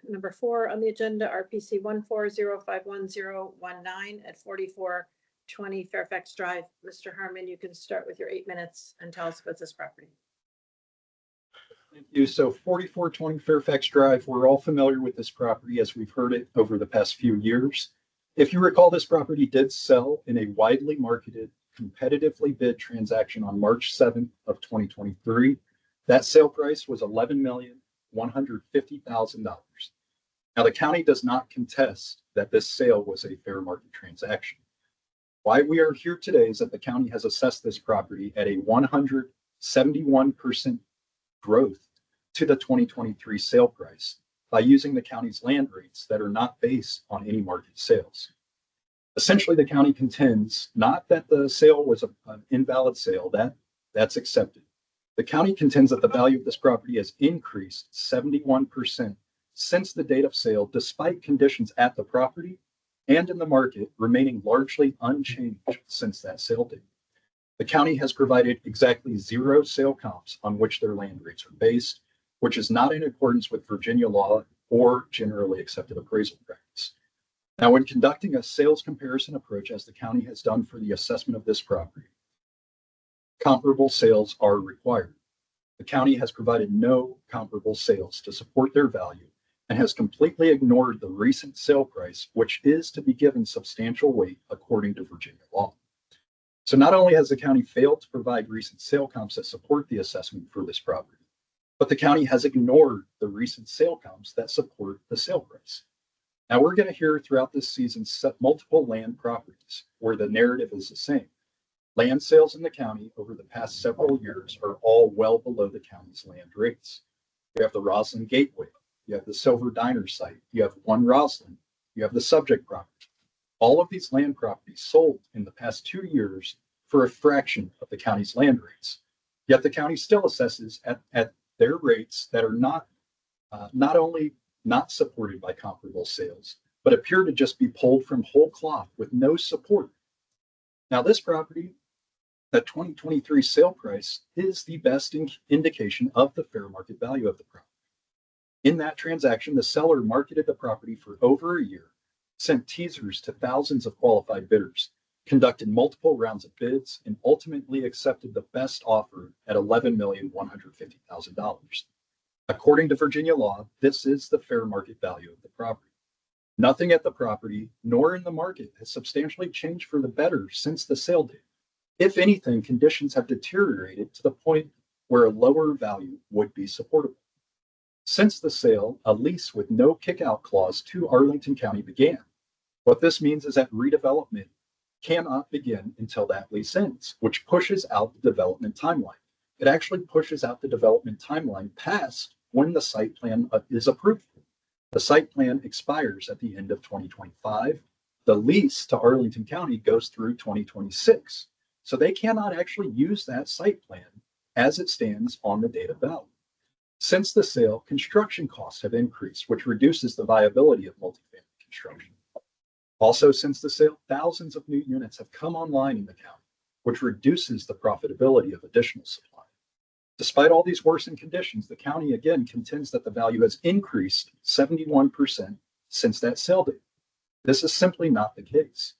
Speaker 2: number 4 on the agenda, RPC 1405119 at 4420 Fairfax Drive. Mr. Harmon, you can start with your 8 minutes and tell us about this property.
Speaker 9: Thank you. So 4420 Fairfax Drive, we're all familiar with this property as we've heard it over the past few years. If you recall, this property did sell in a widely marketed, competitively bid transaction on March 7th of 2023. That sale price was $11,150,000. Now, the county does not contest that this sale was a fair market transaction. Why we are here today is that the county has assessed this property at a 171% growth to the 2023 sale price by using the county's land rates that are not based on any market sales. Essentially, the county contends not that the sale was an invalid sale, that's accepted. The county contends that the value of this property has increased 71% since the date of sale, despite conditions at the property and in the market remaining largely unchanged since that sale date. The county has provided exactly 0 sale comps on which their land rates are based, which is not in accordance with Virginia law or generally accepted appraisal practice. Now, when conducting a sales comparison approach, as the county has done for the assessment of this property, comparable sales are required. The county has provided no comparable sales to support their value and has completely ignored the recent sale price, which is to be given substantial weight according to Virginia law. So not only has the county failed to provide recent sale comps that support the assessment for this property, but the county has ignored the recent sale comps that support the sale price. Now, we're going to hear throughout this season multiple land properties where the narrative is the same. Land sales in the county over the past several years are all well below the county's land rates. You have the Roslyn Gateway, you have the Silver Diner site, you have One Roslyn, you have the Subject property. All of these land properties sold in the past 2 years for a fraction of the county's land rates. Yet the county still assesses at their rates that are not only not supported by comparable sales, but appear to just be pulled from whole cloth with no support. Now, this property, the 2023 sale price, is the best indication of the fair market value of the property. In that transaction, the seller marketed the property for over a year, sent teasers to thousands of qualified bidders, conducted multiple rounds of bids, and ultimately accepted the best offer at $11,150,000. According to Virginia law, this is the fair market value of the property. Nothing at the property nor in the market has substantially changed for the better since the sale date. If anything, conditions have deteriorated to the point where a lower value would be supportable. Since the sale, a lease with no kick-out clause to Arlington County began. What this means is that redevelopment cannot begin until that lease ends, which pushes out the development timeline. It actually pushes out the development timeline past when the site plan is approved. The site plan expires at the end of 2025. The lease to Arlington County goes through 2026. So they cannot actually use that site plan as it stands on the date of ballot. Since the sale, construction costs have increased, which reduces the viability of multifamily construction. Also, since the sale, thousands of new units have come online in the county, which reduces the profitability of additional supply. Despite all these worsened conditions, the county again contends that the value has increased 71% since that sale date. This is simply not the case.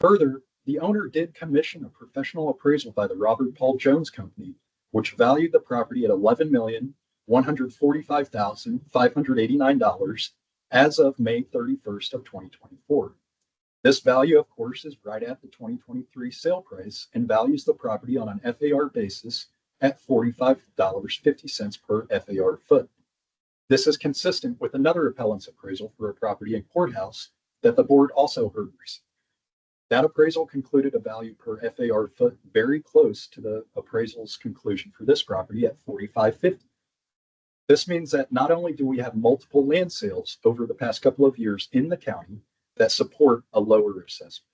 Speaker 9: Further, the owner did commission a professional appraisal by the Robert Paul Jones Company, which valued the property at $11,145,589 as of May 31st of 2024. This value, of course, is right at the 2023 sale price and values the property on an FAR basis at $45.50 per FAR foot. This is consistent with another appellant's appraisal for a property in Courthouse that the board also heard recently. That appraisal concluded a value per FAR foot very close to the appraisal's conclusion for this property at $45.50. This means that not only do we have multiple land sales over the past couple of years in the county that support a lower assessment,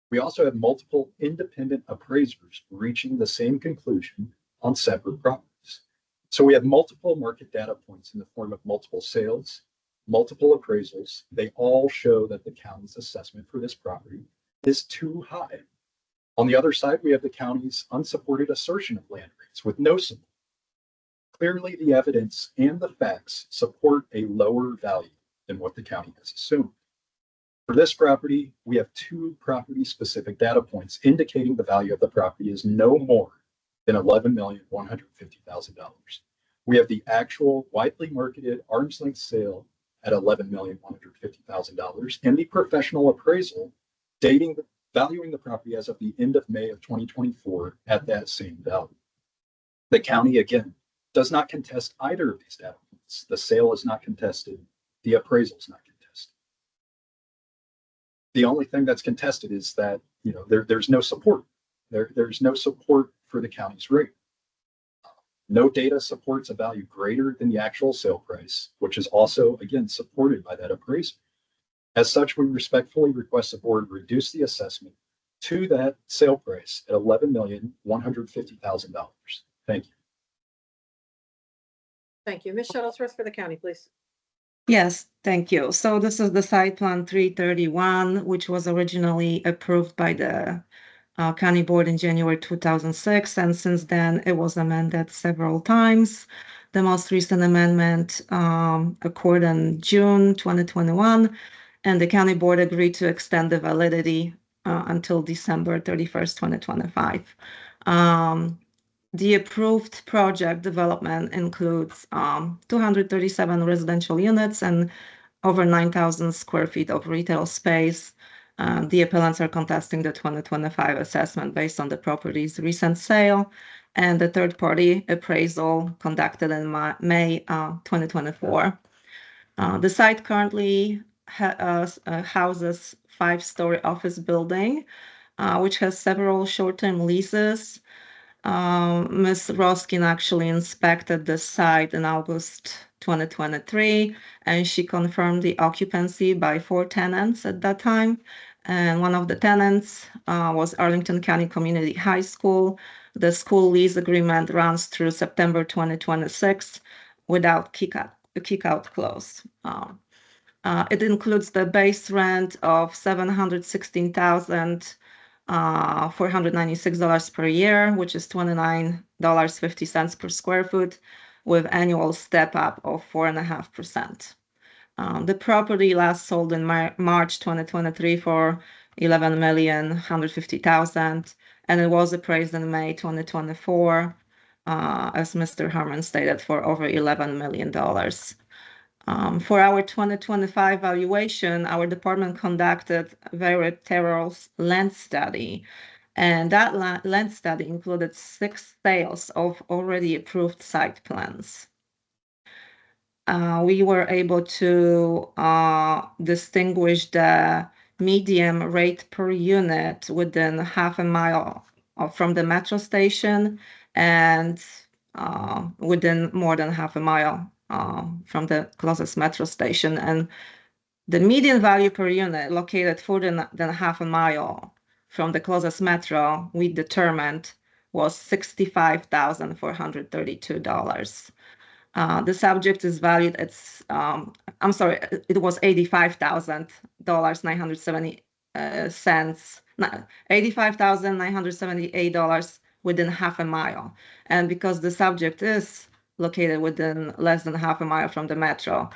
Speaker 9: we also have multiple independent appraisers reaching the same conclusion on separate properties. So we have multiple market data points in the form of multiple sales, multiple appraisals. They all show that the county's assessment for this property is too high. On the other side, we have the county's unsupported assertion of land rates with no support. Clearly, the evidence and the facts support a lower value than what the county has assumed. For this property, we have two property-specific data points indicating the value of the property is no more than $11,150,000. We have the actual widely marketed arm's length sale at $11,150,000 and the professional appraisal valuing the property as of the end of May of 2024 at that same value. The county, again, does not contest either of these data points. The sale is not contested. The appraisal is not contested. The only thing that's contested is that there's no support. There's no support for the county's rate. No data supports a value greater than the actual sale price, which is also, again, supported by that appraiser. As such, we respectfully request the board reduce the assessment to that sale price at $11,150,000. Thank you.
Speaker 2: Thank you. Ms. Shuttlesworth for the county, please.
Speaker 1: Yes, thank you. So this is the site plan 331, which was originally approved by the county board in January 2006, and since then it was amended several times. The most recent amendment occurred in June 2021, and the county board agreed to extend the validity until December 31st, 2025. The approved project development includes 237 residential units and over 9,000 square feet of retail space. The appellants are contesting the 2025 assessment based on the property's recent sale and the third-party appraisal conducted in May 2024. The site currently houses 5-story office building, which has several short-term leases. Ms. Roskin actually inspected the site in August 2023, and she confirmed the occupancy by 4 tenants at that time. And one of the tenants was Arlington County Community High School. The school lease agreement runs through September 2026 without kick-out clause. It includes the base rent of $716,496 per year, which is $29.50 per square foot. with annual step up of 4.5%. The property last sold in March 2023 for $11,150,000, and it was appraised in May 2024, as Mr. Herman stated, for over $11 million. For our 2025 valuation, our department conducted a very thorough land study, and that land study included 6 sales of already approved site plans. We were able to distinguish the median rate per unit within half a mile from the metro station and within more than half a mile from the closest metro station. And the median value per unit located further than half a mile from the closest metro, we determined, was $65,432. The subject is valued at, I'm sorry, it was $85,970 $85,978 within half a mile. And because the subject is located within less than half a mile from the metro,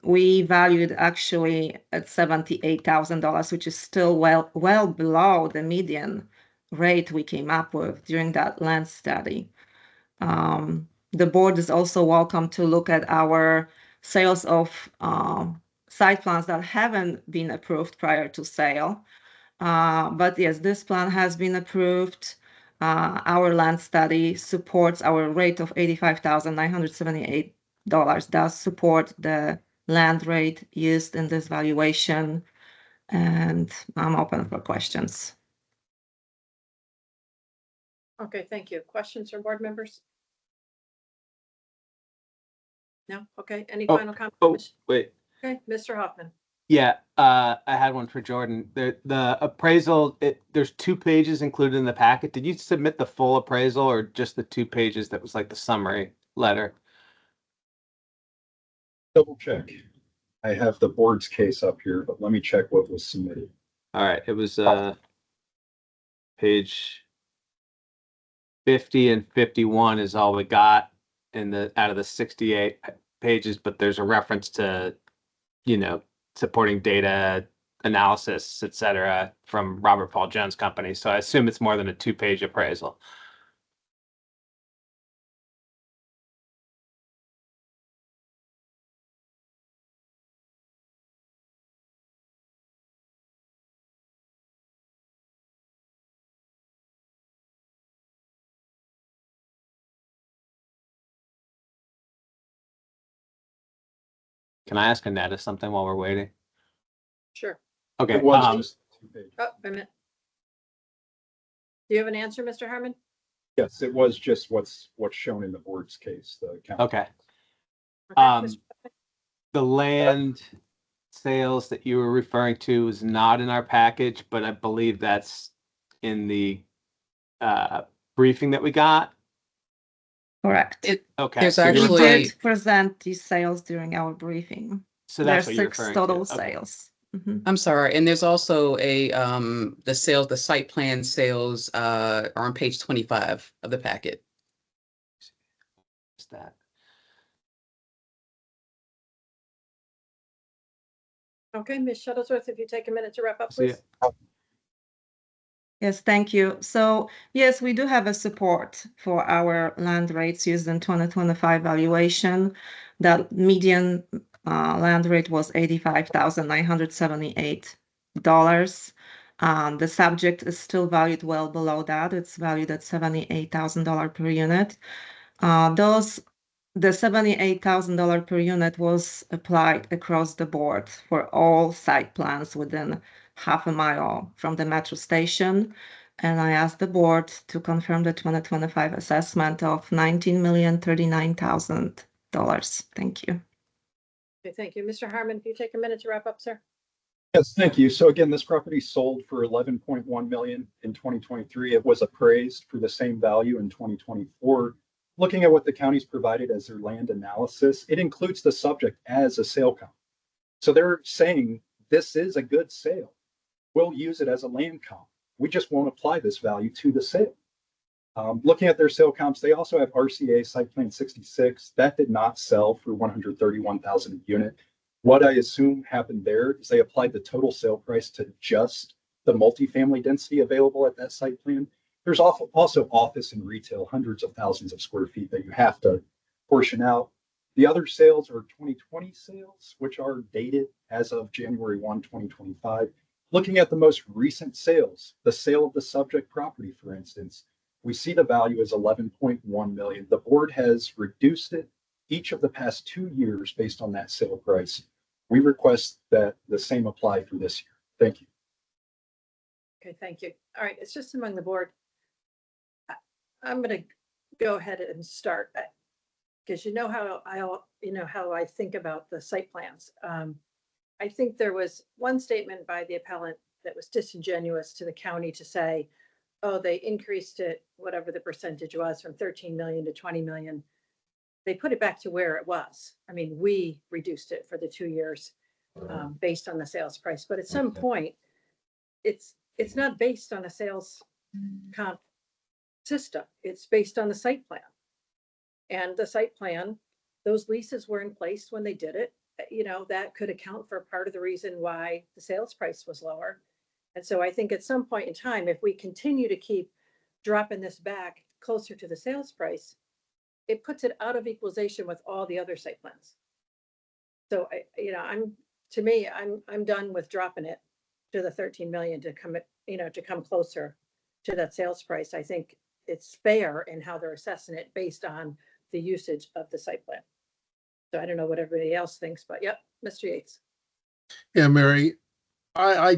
Speaker 1: we valued actually at $78,000, which is still well below the median rate we came up with during that land study. The board is also welcome to look at our sales of site plans that haven't been approved prior to sale. But yes, this plan has been approved. Our land study supports our rate of $85,978 does support the land rate used in this valuation. And I'm open for questions.
Speaker 2: Okay, thank you. Questions from board members? No? Okay, any final comments?
Speaker 5: Oh, wait.
Speaker 2: Okay, Mr. Hoffman.
Speaker 5: Yeah, I had one for Jordan. The appraisal, there's 2 pages included in the packet. Did you submit the full appraisal or just the 2 pages that was like the summary letter?
Speaker 9: Double check. I have the board's case up here, but let me check what was submitted.
Speaker 5: All right, it was page 50 and 51 is all we got out of the 68 pages, but there's a reference to, supporting data analysis, et cetera, from Robert Paul Jones Company. So I assume it's more than a 2-page appraisal. Can I ask Annette something while we're waiting?
Speaker 2: Sure.
Speaker 5: Okay.
Speaker 9: It was just 2 pages.
Speaker 2: Oh, wait a minute. Do you have an answer, Mr. Herman?
Speaker 9: Yes, it was just what's shown in the board's case. The county.
Speaker 5: Okay.
Speaker 2: Okay,
Speaker 5: The land sales that you were referring to is not in our package, but I believe that's in the briefing that we got.
Speaker 1: Correct.
Speaker 5: Okay.
Speaker 10: There's
Speaker 5: so you're
Speaker 1: We
Speaker 10: actually-
Speaker 1: did present these sales during our briefing.
Speaker 5: So that's what
Speaker 1: There's
Speaker 5: you're
Speaker 1: 6
Speaker 5: referring
Speaker 1: total
Speaker 5: to. Okay.
Speaker 1: sales. Mhm.
Speaker 10: I'm sorry, and there's also the site plan sales are on page 25 of the packet.
Speaker 5: What's that?
Speaker 2: Okay, Ms. Shuttlesworth, if you take a minute to wrap up,
Speaker 5: See
Speaker 2: please.
Speaker 1: Yes, thank you. So yes, we do have a support for our land rates used in 2025 valuation. That median land rate was $85,978. The subject is still valued well below that. It's valued at $78,000 per unit. The $78,000 per unit was applied across the board for all site plans within half a mile from the metro station. And I asked the board to confirm the 2025 assessment of $19,039,000. Thank you.
Speaker 2: Okay, thank you. Mr. Harmon, if you take a minute to wrap up, sir.
Speaker 9: Yes, thank you. So again, this property sold for $11.1 million in 2023. It was appraised for the same value in 2024. Looking at what the county's provided as their land analysis, it includes the subject as a sale count. So they're saying this is a good sale. We'll use it as a land count. We just won't apply this value to the sale. Looking at their sale comps, they also have RCA Site Plan 66. That did not sell for 131,000 a unit. What I assume happened there is they applied the total sale price to just the multifamily density available at that site plan. There's also office and retail, hundreds of thousands of square feet that you have to portion out. The other sales are 2020 sales, which are dated as of January 1, 2025. Looking at the most recent sales, the sale of the subject property, for instance, we see the value as 11.1 million. The board has reduced it each of the past 2 years based on that sale price. We request that the same apply for this year. Thank you.
Speaker 2: Okay, thank you. All right, it's just among the board. I'm going to go ahead and start because you know how I think about the site plans. I think there was one statement by the appellant that was disingenuous to the county to say, oh, they increased it, whatever the percentage was, from 13 million to 20 million. They put it back to where it was. I mean, we reduced it for the 2 years based on the sales price. But at some point, it's not based on a sales comp system. It's based on the site plan. And the site plan, those leases were in place when they did it. That could account for part of the reason why the sales price was lower. And so I think at some point in time, if we continue to keep dropping this back closer to the sales price, it puts it out of equalization with all the other site plans. So I'm done with dropping it to the 13 million to come closer to that sales price. I think it's fair in how they're assessing it based on the usage of the site plan. So I don't know what everybody else thinks, but yep, Mr. Yates.
Speaker 11: Yeah, Mary, I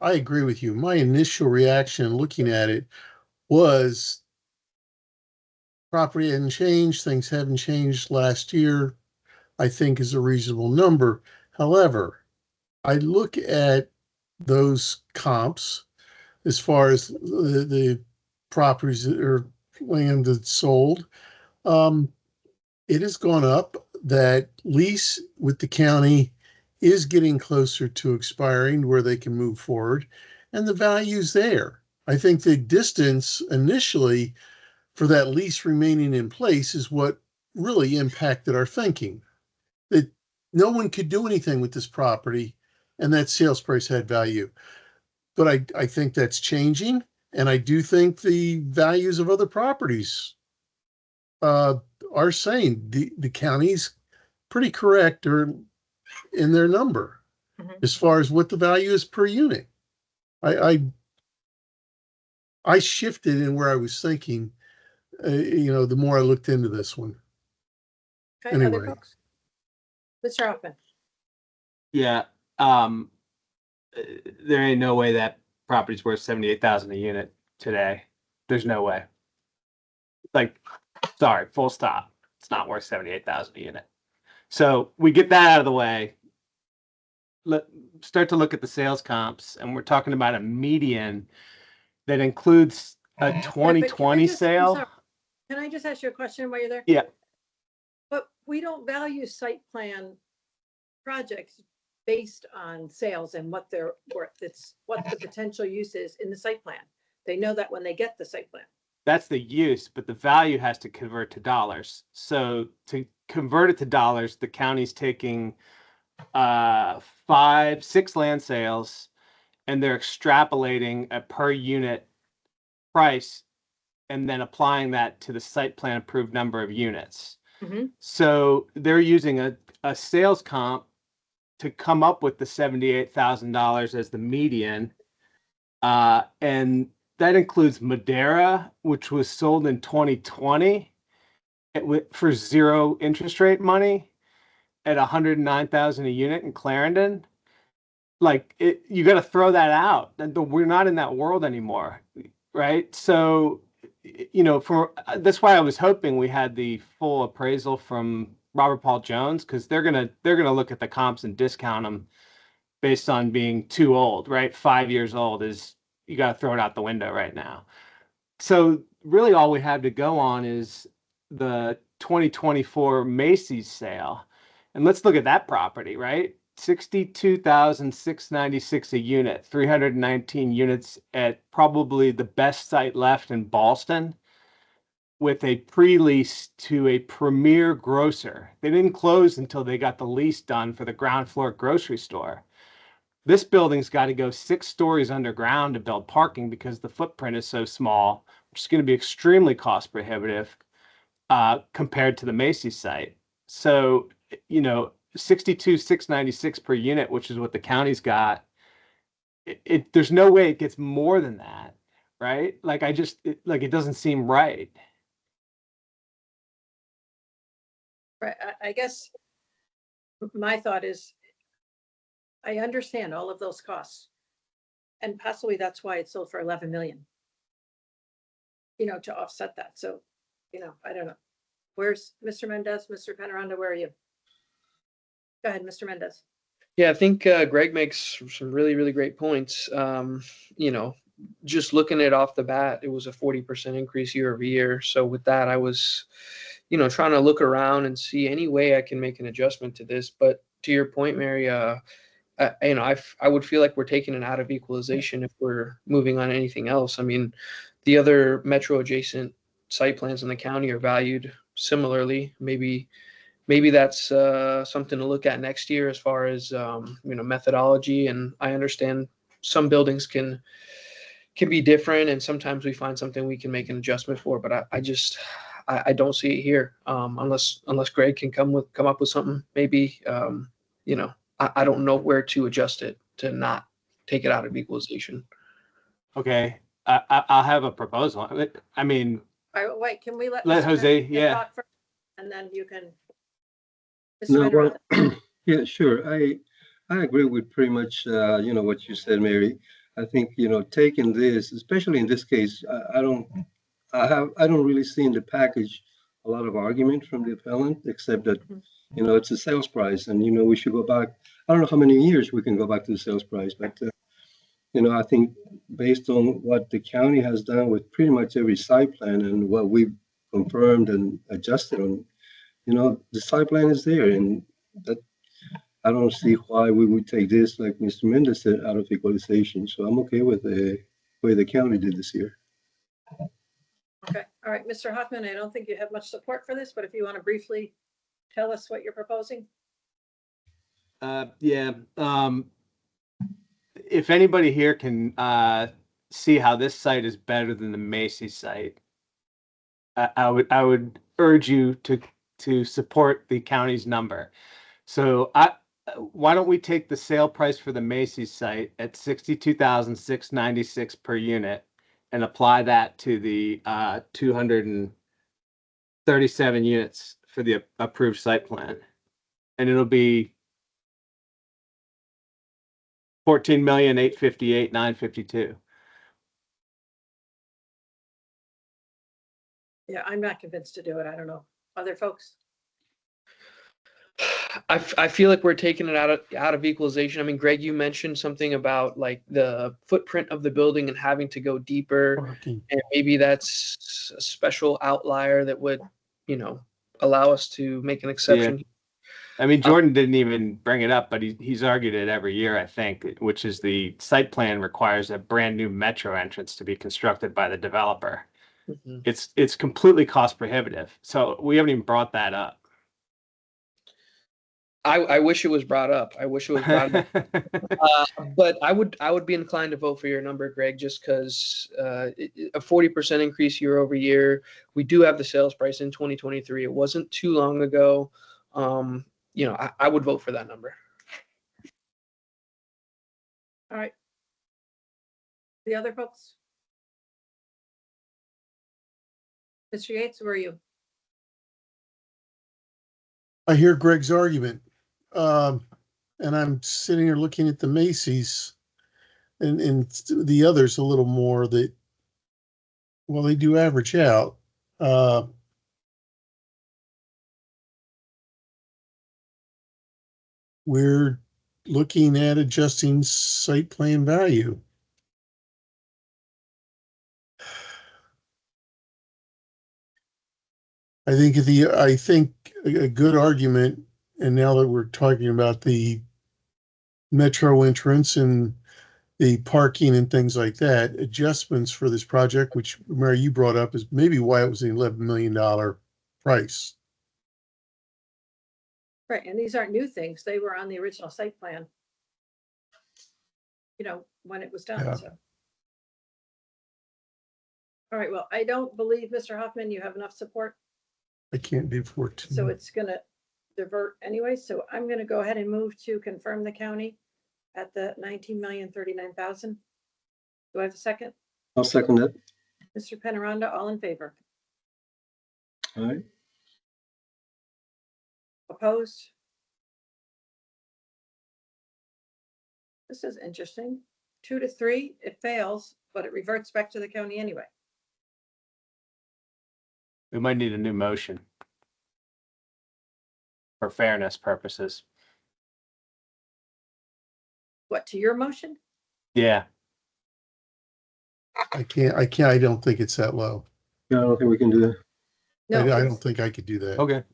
Speaker 11: agree with you. My initial reaction looking at it was property hadn't changed, things haven't changed last year, I think is a reasonable number. However, I look at those comps as far as the properties that are land that's sold. It has gone up. That lease with the county is getting closer to expiring where they can move forward, and the value's there. I think the distance initially for that lease remaining in place is what really impacted our thinking. That no one could do anything with this property, and that sales price had value. But I think that's changing, and I do think the values of other properties are saying the county's pretty correct or in their number as far as what the value is per unit. I shifted in where I was thinking, the more I looked into this one.
Speaker 2: Okay,
Speaker 11: Anyway.
Speaker 2: other folks? Mr. Hoffman.
Speaker 5: Yeah, there ain't no way that property's worth 78,000 a unit today. There's no way. Like, sorry, full stop. It's not worth 78,000 a unit. So we get that out of the way. Start to look at the sales comps, and we're talking about a median that includes a 2020 sale.
Speaker 2: Can I just ask you a question while you're there?
Speaker 5: Yeah.
Speaker 2: But we don't value site plan projects based on sales and what they're worth. It's what the potential use is in the site plan. They know that when they get the site plan.
Speaker 5: That's the use, but the value has to convert to dollars. So to convert it to dollars, the county's taking 5-6 land sales, and they're extrapolating a per unit price and then applying that to the site plan approved number of units.
Speaker 2: Mm-hmm.
Speaker 5: So they're using a sales comp to come up with the $78,000 as the median. And that includes Madera, which was sold in 2020 for 0 interest rate money at 109,000 a unit in Clarendon. Like, you got to throw that out. We're not in that world anymore, right? So, that's why I was hoping we had the full appraisal from Robert Paul Jones, because they're gonna look at the comps and discount them based on being too old, right? 5 years old is, you got to throw it out the window right now. So really all we have to go on is the 2024 Macy's sale. And let's look at that property, right? 62,696 a unit, 319 units at probably the best site left in Ballston. with a pre-lease to a premier grocer. They didn't close until they got the lease done for the ground floor grocery store. This building's got to go 6 stories underground to build parking because the footprint is so small, which is going to be extremely cost prohibitive compared to the Macy's site. So, 62,696 per unit, which is what the county's got. There's no way it gets more than that, right? Like it doesn't seem right.
Speaker 2: Right, I guess my thought is, I understand all of those costs. And possibly that's why it sold for 11 million. To offset that. So, I don't know. Where's Mr. Mendez? Mr. Penaranda, where are you? Go ahead, Mr. Mendez.
Speaker 7: Yeah, I think Greg makes some really, really great points. Just looking at off the bat, it was a 40% increase year over year. So with that, I was, trying to look around and see any way I can make an adjustment to this. But to your point, Mary, I would feel like we're taking it out of equalization if we're moving on anything else. I mean, the other metro adjacent site plans in the county are valued similarly. Maybe that's something to look at next year as far as methodology. And I understand some buildings can be different, and sometimes we find something we can make an adjustment for. But I don't see it here unless Greg can come up with something. Maybe I don't know where to adjust it to not take it out of equalization.
Speaker 5: Okay, I'll have a proposal. I mean,
Speaker 2: All right, wait, can we let
Speaker 5: Mr. Jose, yeah.
Speaker 2: talk first, and then you can.
Speaker 6: No, well, yeah, sure. I agree with pretty much what you said, Mary. I think taking this, especially in this case, I don't really see in the package a lot of argument from the appellant, except that it's a sales price, and we should go back. I don't know how many years we can go back to the sales price, but I think based on what the county has done with pretty much every site plan and what we've confirmed and adjusted on, the site plan is there, and that I don't see why we would take this, like Mr. Mendez said, out of equalization. So I'm okay with the way the county did this year.
Speaker 2: Okay, all right, Mr. Hoffman, I don't think you have much support for this, but if you want to briefly tell us what you're proposing.
Speaker 5: Yeah. If anybody here can see how this site is better than the Macy's site, I would urge you to support the county's number. So why don't we take the sale price for the Macy's site at $62,696 per unit and apply that to the 237 units for the approved site plan, and it'll be $14,858,952.
Speaker 2: Yeah, I'm not convinced to do it. I don't know. Other folks?
Speaker 7: I feel like we're taking it out of equalization. I mean, Greg, you mentioned something about like the footprint of the building and having to go deeper, and maybe that's a special outlier that would, allow us to make an exception.
Speaker 5: Yeah. I mean, Jordan didn't even bring it up, but he's argued it every year, I think, which is the site plan requires a brand new metro entrance to be constructed by the developer.
Speaker 7: Mm-hmm.
Speaker 5: It's completely cost prohibitive. So we haven't even brought that up.
Speaker 7: I wish it was brought up. But I would be inclined to vote for your number, Greg, just because a 40% increase year over year. We do have the sales price in 2023. It wasn't too long ago. I would vote for that number.
Speaker 2: All right. The other folks? Mr. Yates, where are you?
Speaker 11: I hear Greg's argument. And I'm sitting here looking at the Macy's and the others a little more that, well, they do average out. We're looking at adjusting site plan value. I think a good argument, and now that we're talking about the metro entrance and the parking and things like that, adjustments for this project, which Mary, you brought up, is maybe why it was an $11 million price.
Speaker 2: Right, and these aren't new things. They were on the original site plan. When it was done,
Speaker 11: Yeah.
Speaker 2: so. All right, well, I don't believe, Mr. Hoffman, you have enough support,
Speaker 11: I can't do 14.
Speaker 2: so it's gonna divert anyway. So I'm gonna go ahead and move to confirm the county at the 19,039,000. Do I have a second?
Speaker 6: I'll second that.
Speaker 2: Mr. Penaranda, all in favor?
Speaker 6: All right.
Speaker 2: Opposed? This is interesting. 2 to 3, it fails, but it reverts back to the county anyway.
Speaker 5: We might need a new motion for fairness purposes.
Speaker 2: What, to your motion?
Speaker 5: Yeah.
Speaker 11: I don't think it's that low.
Speaker 6: Yeah, I don't think we can do that.
Speaker 2: No,
Speaker 11: I don't think I could do that.
Speaker 5: Okay.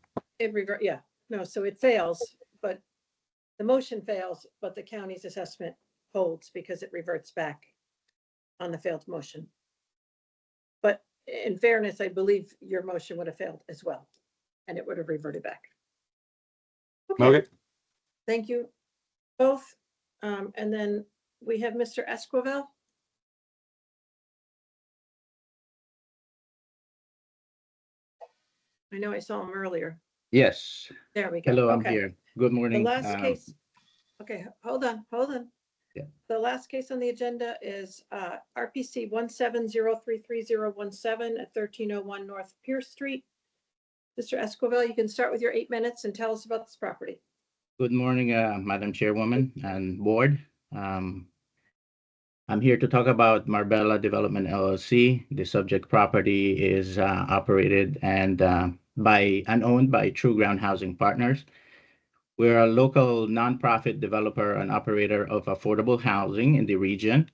Speaker 2: yeah, no, so it fails, but the motion fails, but the county's assessment holds because it reverts back on the failed motion. But in fairness, I believe your motion would have failed as well, and it would have reverted back.
Speaker 5: Okay.
Speaker 2: Thank you both. And then we have Mr. Esquivel. I know I saw him earlier.
Speaker 12: Yes.
Speaker 2: There we go.
Speaker 12: Hello, I'm
Speaker 2: Okay.
Speaker 12: here. Good
Speaker 2: The
Speaker 12: morning.
Speaker 2: last case, okay, hold on.
Speaker 12: Yeah.
Speaker 2: The last case on the agenda is RPC 170333017 at 1301 North Pierce Street. Mr. Esquivel, you can start with your 8 minutes and tell us about this property.
Speaker 12: Good morning, Madam Chairwoman and Board. I'm here to talk about Marbella Development LLC. The subject property is operated and owned by True Ground Housing Partners. We're a local nonprofit developer and operator of affordable housing in the region.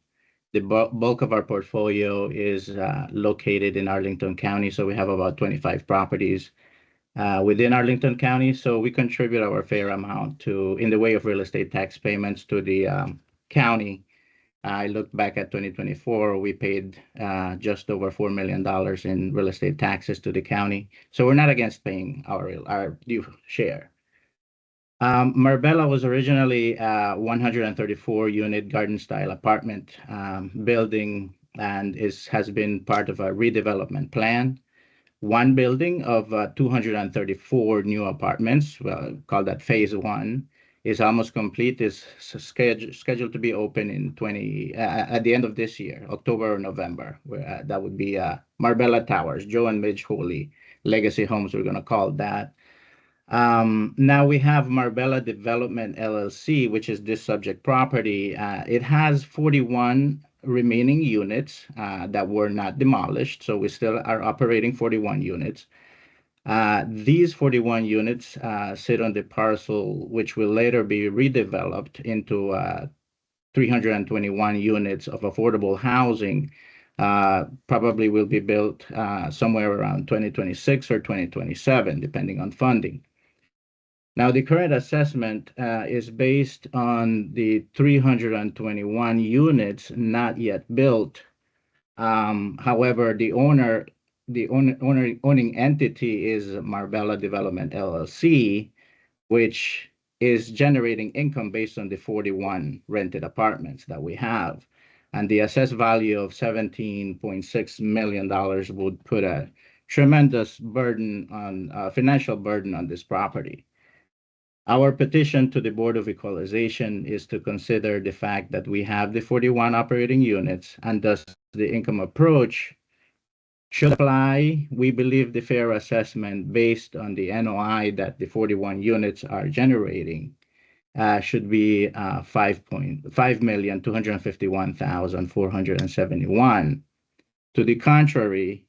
Speaker 12: The bulk of our portfolio is located in Arlington County, so we have about 25 properties within Arlington County. So we contribute our fair amount in the way of real estate tax payments to the county. I looked back at 2024, we paid just over $4 million in real estate taxes to the county. So we're not against paying our due share. Marbella was originally a 134-unit garden-style apartment building and has been part of a redevelopment plan. One building of 234 new apartments, well, call that phase 1, is almost complete. Is scheduled to be open in at the end of this year, October or November. That would be Marbella Towers, Joe and Midge Hooley Legacy Homes, we're going to call that. Now we have Marbella Development LLC, which is this subject property. It has 41 remaining units that were not demolished, so we still are operating 41 units. These 41 units sit on the parcel, which will later be redeveloped into 321 units of affordable housing. Probably will be built somewhere around 2026 or 2027, depending on funding. Now, the current assessment is based on the 321 units not yet built. However, the owning entity is Marbella Development LLC, which is generating income based on the 41 rented apartments that we have. And the assessed value of $17.6 million would put a tremendous financial burden on this property. Our petition to the Board of Equalization is to consider the fact that we have the 41 operating units, and thus the income approach should apply. We believe the fair assessment based on the NOI that the 41 units are generating should be $5,251,471. To the contrary,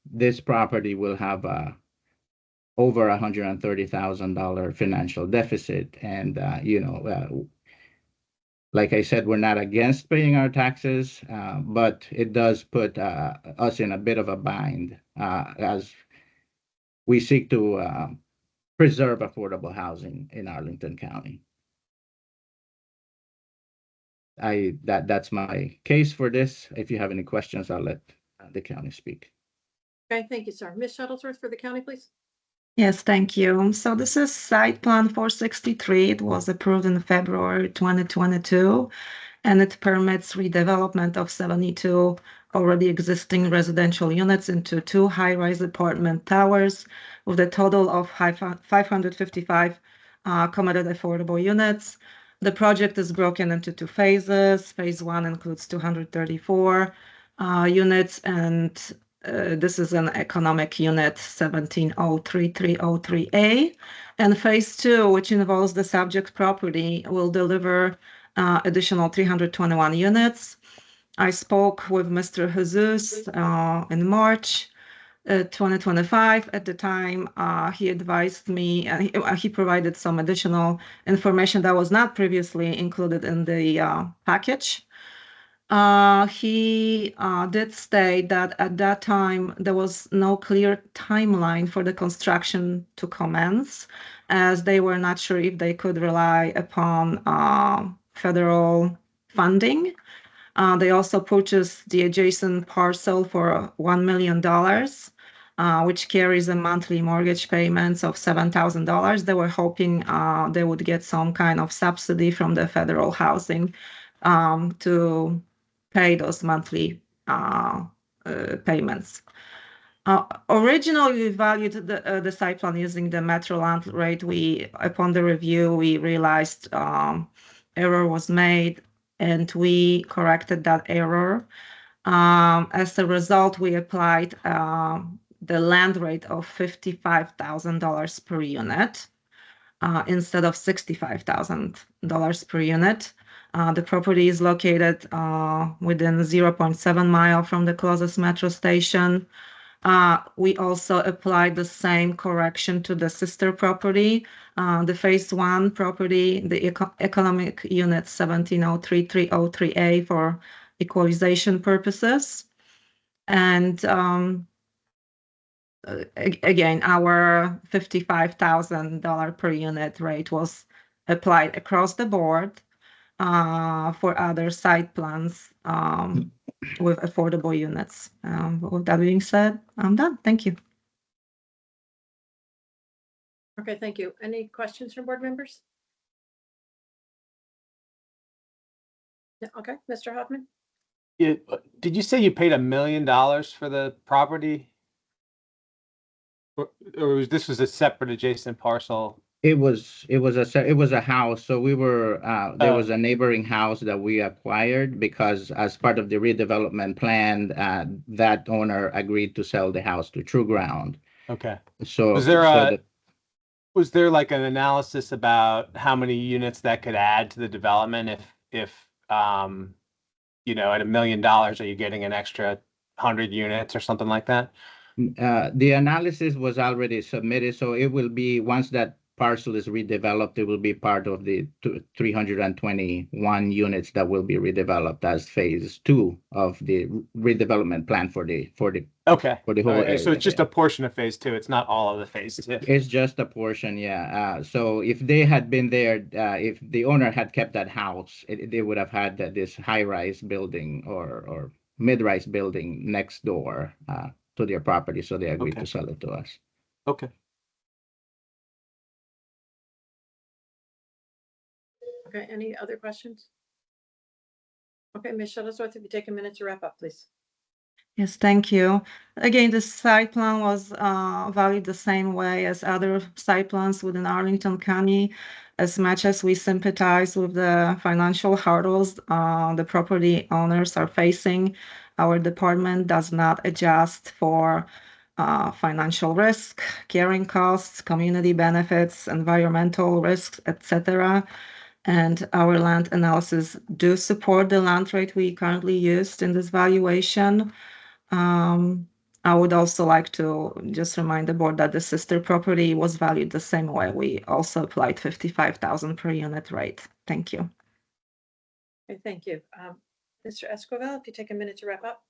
Speaker 12: this property will have over $130,000 financial deficit. And, like I said, we're not against paying our taxes, but it does put us in a bit of a bind as we seek to preserve affordable housing in Arlington County. That's my case for this. If you have any questions, I'll let the county speak.
Speaker 2: Okay, thank you, sir. Ms. Shuttlesworth for the county, please.
Speaker 1: Yes, thank you. So this is site plan 463. It was approved in February 2022, and it permits redevelopment of 72 already existing residential units into 2 high-rise apartment towers with a total of 555 committed affordable units. The project is broken into 2 phases. Phase 1 includes 234 units, and this is an economic unit 1703303A. And phase 2, which involves the subject property, will deliver additional 321 units. I spoke with Mr. Jesus in March 2025. At the time, he advised me, he provided some additional information that was not previously included in the package. He did state that at that time there was no clear timeline for the construction to commence, as they were not sure if they could rely upon federal funding. They also purchased the adjacent parcel for $1 million, which carries a monthly mortgage payments of $7,000. They were hoping they would get some kind of subsidy from the federal housing to pay those monthly payments. Originally, we valued the site plan using the Metro land rate. Upon the review, we realized error was made, and we corrected that error. As a result, we applied the land rate of $55,000 per unit instead of $65,000 per unit. The property is located within 0.7 mile from the closest metro station. We also applied the same correction to the sister property, the phase 1 property, the economic unit 1703303A for equalization purposes. And again, our $55,000 per unit rate was applied across the board for other site plans with affordable units. With that being said, I'm done. Thank you.
Speaker 2: Okay, thank you. Any questions from board members? Yeah, okay, Mr. Hoffman?
Speaker 5: Did you say you paid $1 million for the property? Or was this a separate adjacent parcel?
Speaker 12: It was a house. So we were there was a neighboring house that we acquired because as part of the redevelopment plan, that owner agreed to sell the house to True Ground.
Speaker 5: Okay.
Speaker 12: So
Speaker 5: was there like an analysis about how many units that could add to the development if you know, at $1 million, are you getting an extra 100 units or something like that?
Speaker 12: The analysis was already submitted, so it will be, once that parcel is redeveloped, it will be part of the 321 units that will be redeveloped as phase 2 of the redevelopment plan for the
Speaker 5: okay
Speaker 12: for the whole area.
Speaker 5: So it's just a portion of phase 2. It's not all of the phases.
Speaker 12: It's just a portion, yeah. So if they had been there, if the owner had kept that house, they would have had this high-rise building or mid-rise building next door to their property, so they agreed to sell it to us.
Speaker 5: Okay.
Speaker 2: Okay, any other questions? Okay, Ms. Shuttlesworth, if you take a minute to wrap up, please.
Speaker 1: Yes, thank you. Again, the site plan was valued the same way as other site plans within Arlington County. As much as we sympathize with the financial hurdles the property owners are facing, our department does not adjust for financial risk, carrying costs, community benefits, environmental risks, etc. And our land analysis do support the land rate we currently used in this valuation. I would also like to just remind the board that the sister property was valued the same way. We also applied 55,000 per unit rate. Thank you.
Speaker 2: Okay, thank you. Mr. Escovel, if you take a minute to wrap up.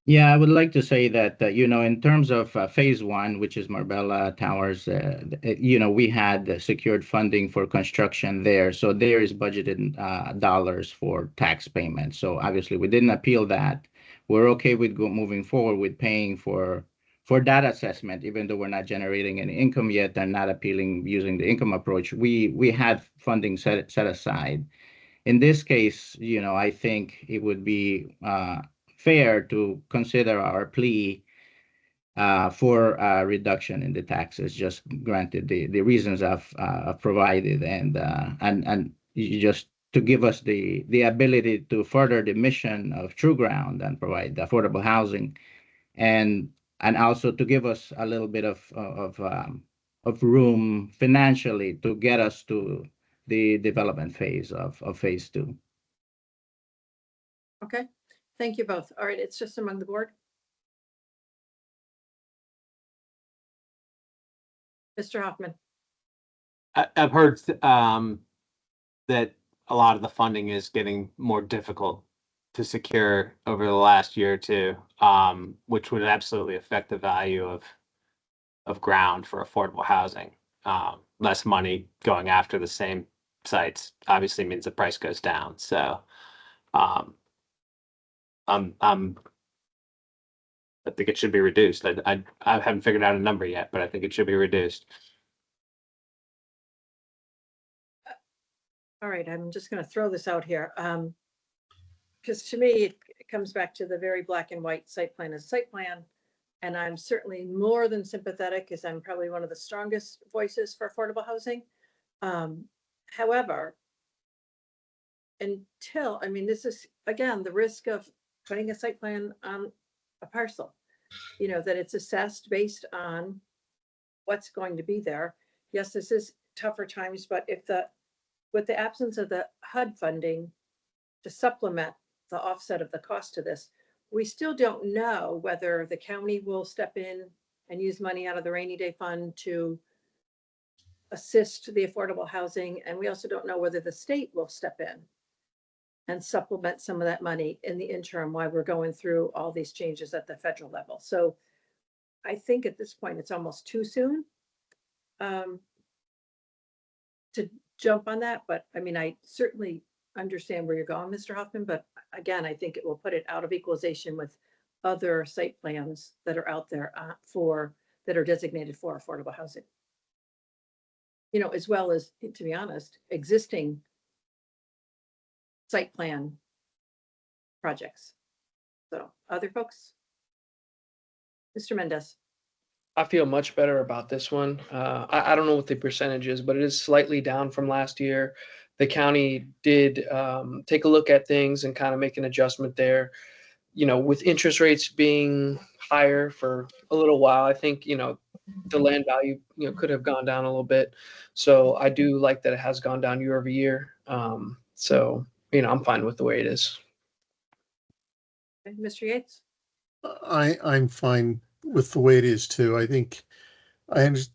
Speaker 12: Yeah, I would like to say that, in terms of phase one, which is Marbella Towers, we had secured funding for construction there. So there is budgeted dollars for tax payments. So obviously we didn't appeal that. We're okay with moving forward with paying for that assessment, even though we're not generating any income yet and not appealing using the income approach. We had funding set aside. In this case, I think it would be fair to consider our plea for a reduction in the taxes, just granted the reasons I've provided, and just to give us the ability to further the mission of True Ground and provide affordable housing, and also to give us a little bit of room financially to get us to the development phase of phase two.
Speaker 2: Okay, thank you both. All right, it's just among the board. Mr. Hoffman.
Speaker 5: I've heard that a lot of the funding is getting more difficult to secure over the last year or two, which would absolutely affect the value of ground for affordable housing. Less money going after the same sites obviously means the price goes down. So I think it should be reduced. I haven't figured out a number yet, but I think it should be reduced.
Speaker 2: All right, I'm just going to throw this out here. Because to me, it comes back to the very black and white site plan as site plan. And I'm certainly more than sympathetic, because I'm probably one of the strongest voices for affordable housing. However, this is, again, the risk of putting a site plan on a parcel, that it's assessed based on what's going to be there. Yes, this is tougher times, but with the absence of the HUD funding to supplement the offset of the cost of this, we still don't know whether the county will step in and use money out of the rainy day fund to assist the affordable housing. And we also don't know whether the state will step in and supplement some of that money in the interim while we're going through all these changes at the federal level. So I think at this point, it's almost too soon to jump on that. But I certainly understand where you're going, Mr. Hoffman. But again, I think it will put it out of equalization with other site plans that are out there that are designated for affordable housing. As well as, to be honest, existing site plan projects. So other folks? Mr. Mendez.
Speaker 7: I feel much better about this one. I don't know what the percentage is, but it is slightly down from last year. The county did take a look at things and kind of make an adjustment there. With interest rates being higher for a little while, I think, the land value, could have gone down a little bit. So I do like that it has gone down year over year. So, I'm fine with the way it is.
Speaker 2: Okay, Mr. Yates.
Speaker 11: I'm fine with the way it is too. I think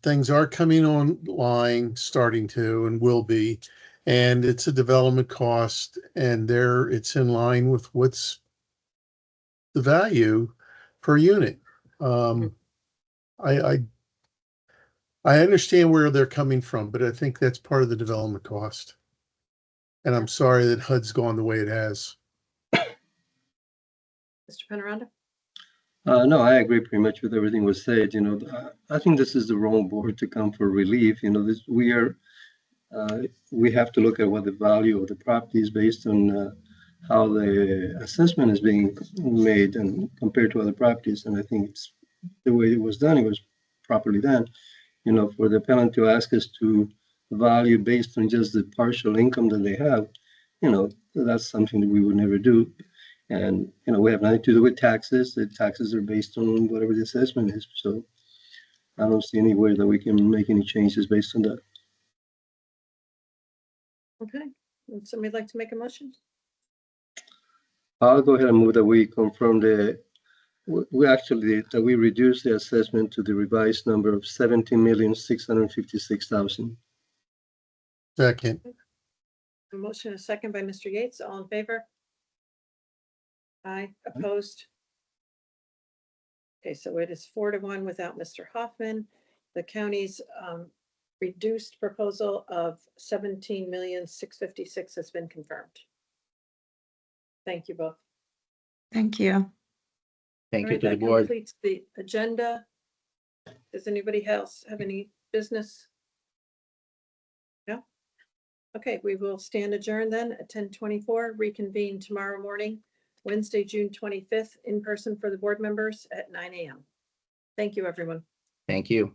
Speaker 11: things are coming online, starting to, and will be, and it's a development cost, and it's in line with what's the value per unit. I understand where they're coming from, but I think that's part of the development cost. And I'm sorry that HUD's gone the way it has.
Speaker 2: Mr. Penaranda?
Speaker 6: No, I agree pretty much with everything was said. I think this is the wrong board to come for relief. We have to look at what the value of the property is based on how the assessment is being made and compared to other properties. And I think it's the way it was done, it was properly done. For the appellant to ask us to value based on just the partial income that they have, that's something that we would never do. And, we have nothing to do with taxes. The taxes are based on whatever the assessment is. So I don't see any way that we can make any changes based on that.
Speaker 2: Okay. Would somebody like to make a motion?
Speaker 6: I'll go ahead and move that we confirm that we reduce the assessment to the revised number of 17,656,000.
Speaker 11: Second.
Speaker 2: A motion, a second by Mr. Yates. All in favor? Aye. Opposed? Okay, so it is 4-1 without Mr. Hoffman. The county's reduced proposal of 17,656,000 has been confirmed. Thank you both.
Speaker 1: Thank you.
Speaker 12: Thank
Speaker 2: All
Speaker 12: you
Speaker 2: right,
Speaker 12: to the
Speaker 2: that
Speaker 12: board.
Speaker 2: completes the agenda. Does anybody else have any business? No? Okay, we will stand adjourned then at 10:24, reconvene tomorrow morning, Wednesday, June 25th, in person for the board members at 9 a.m. Thank you, everyone.
Speaker 12: Thank you.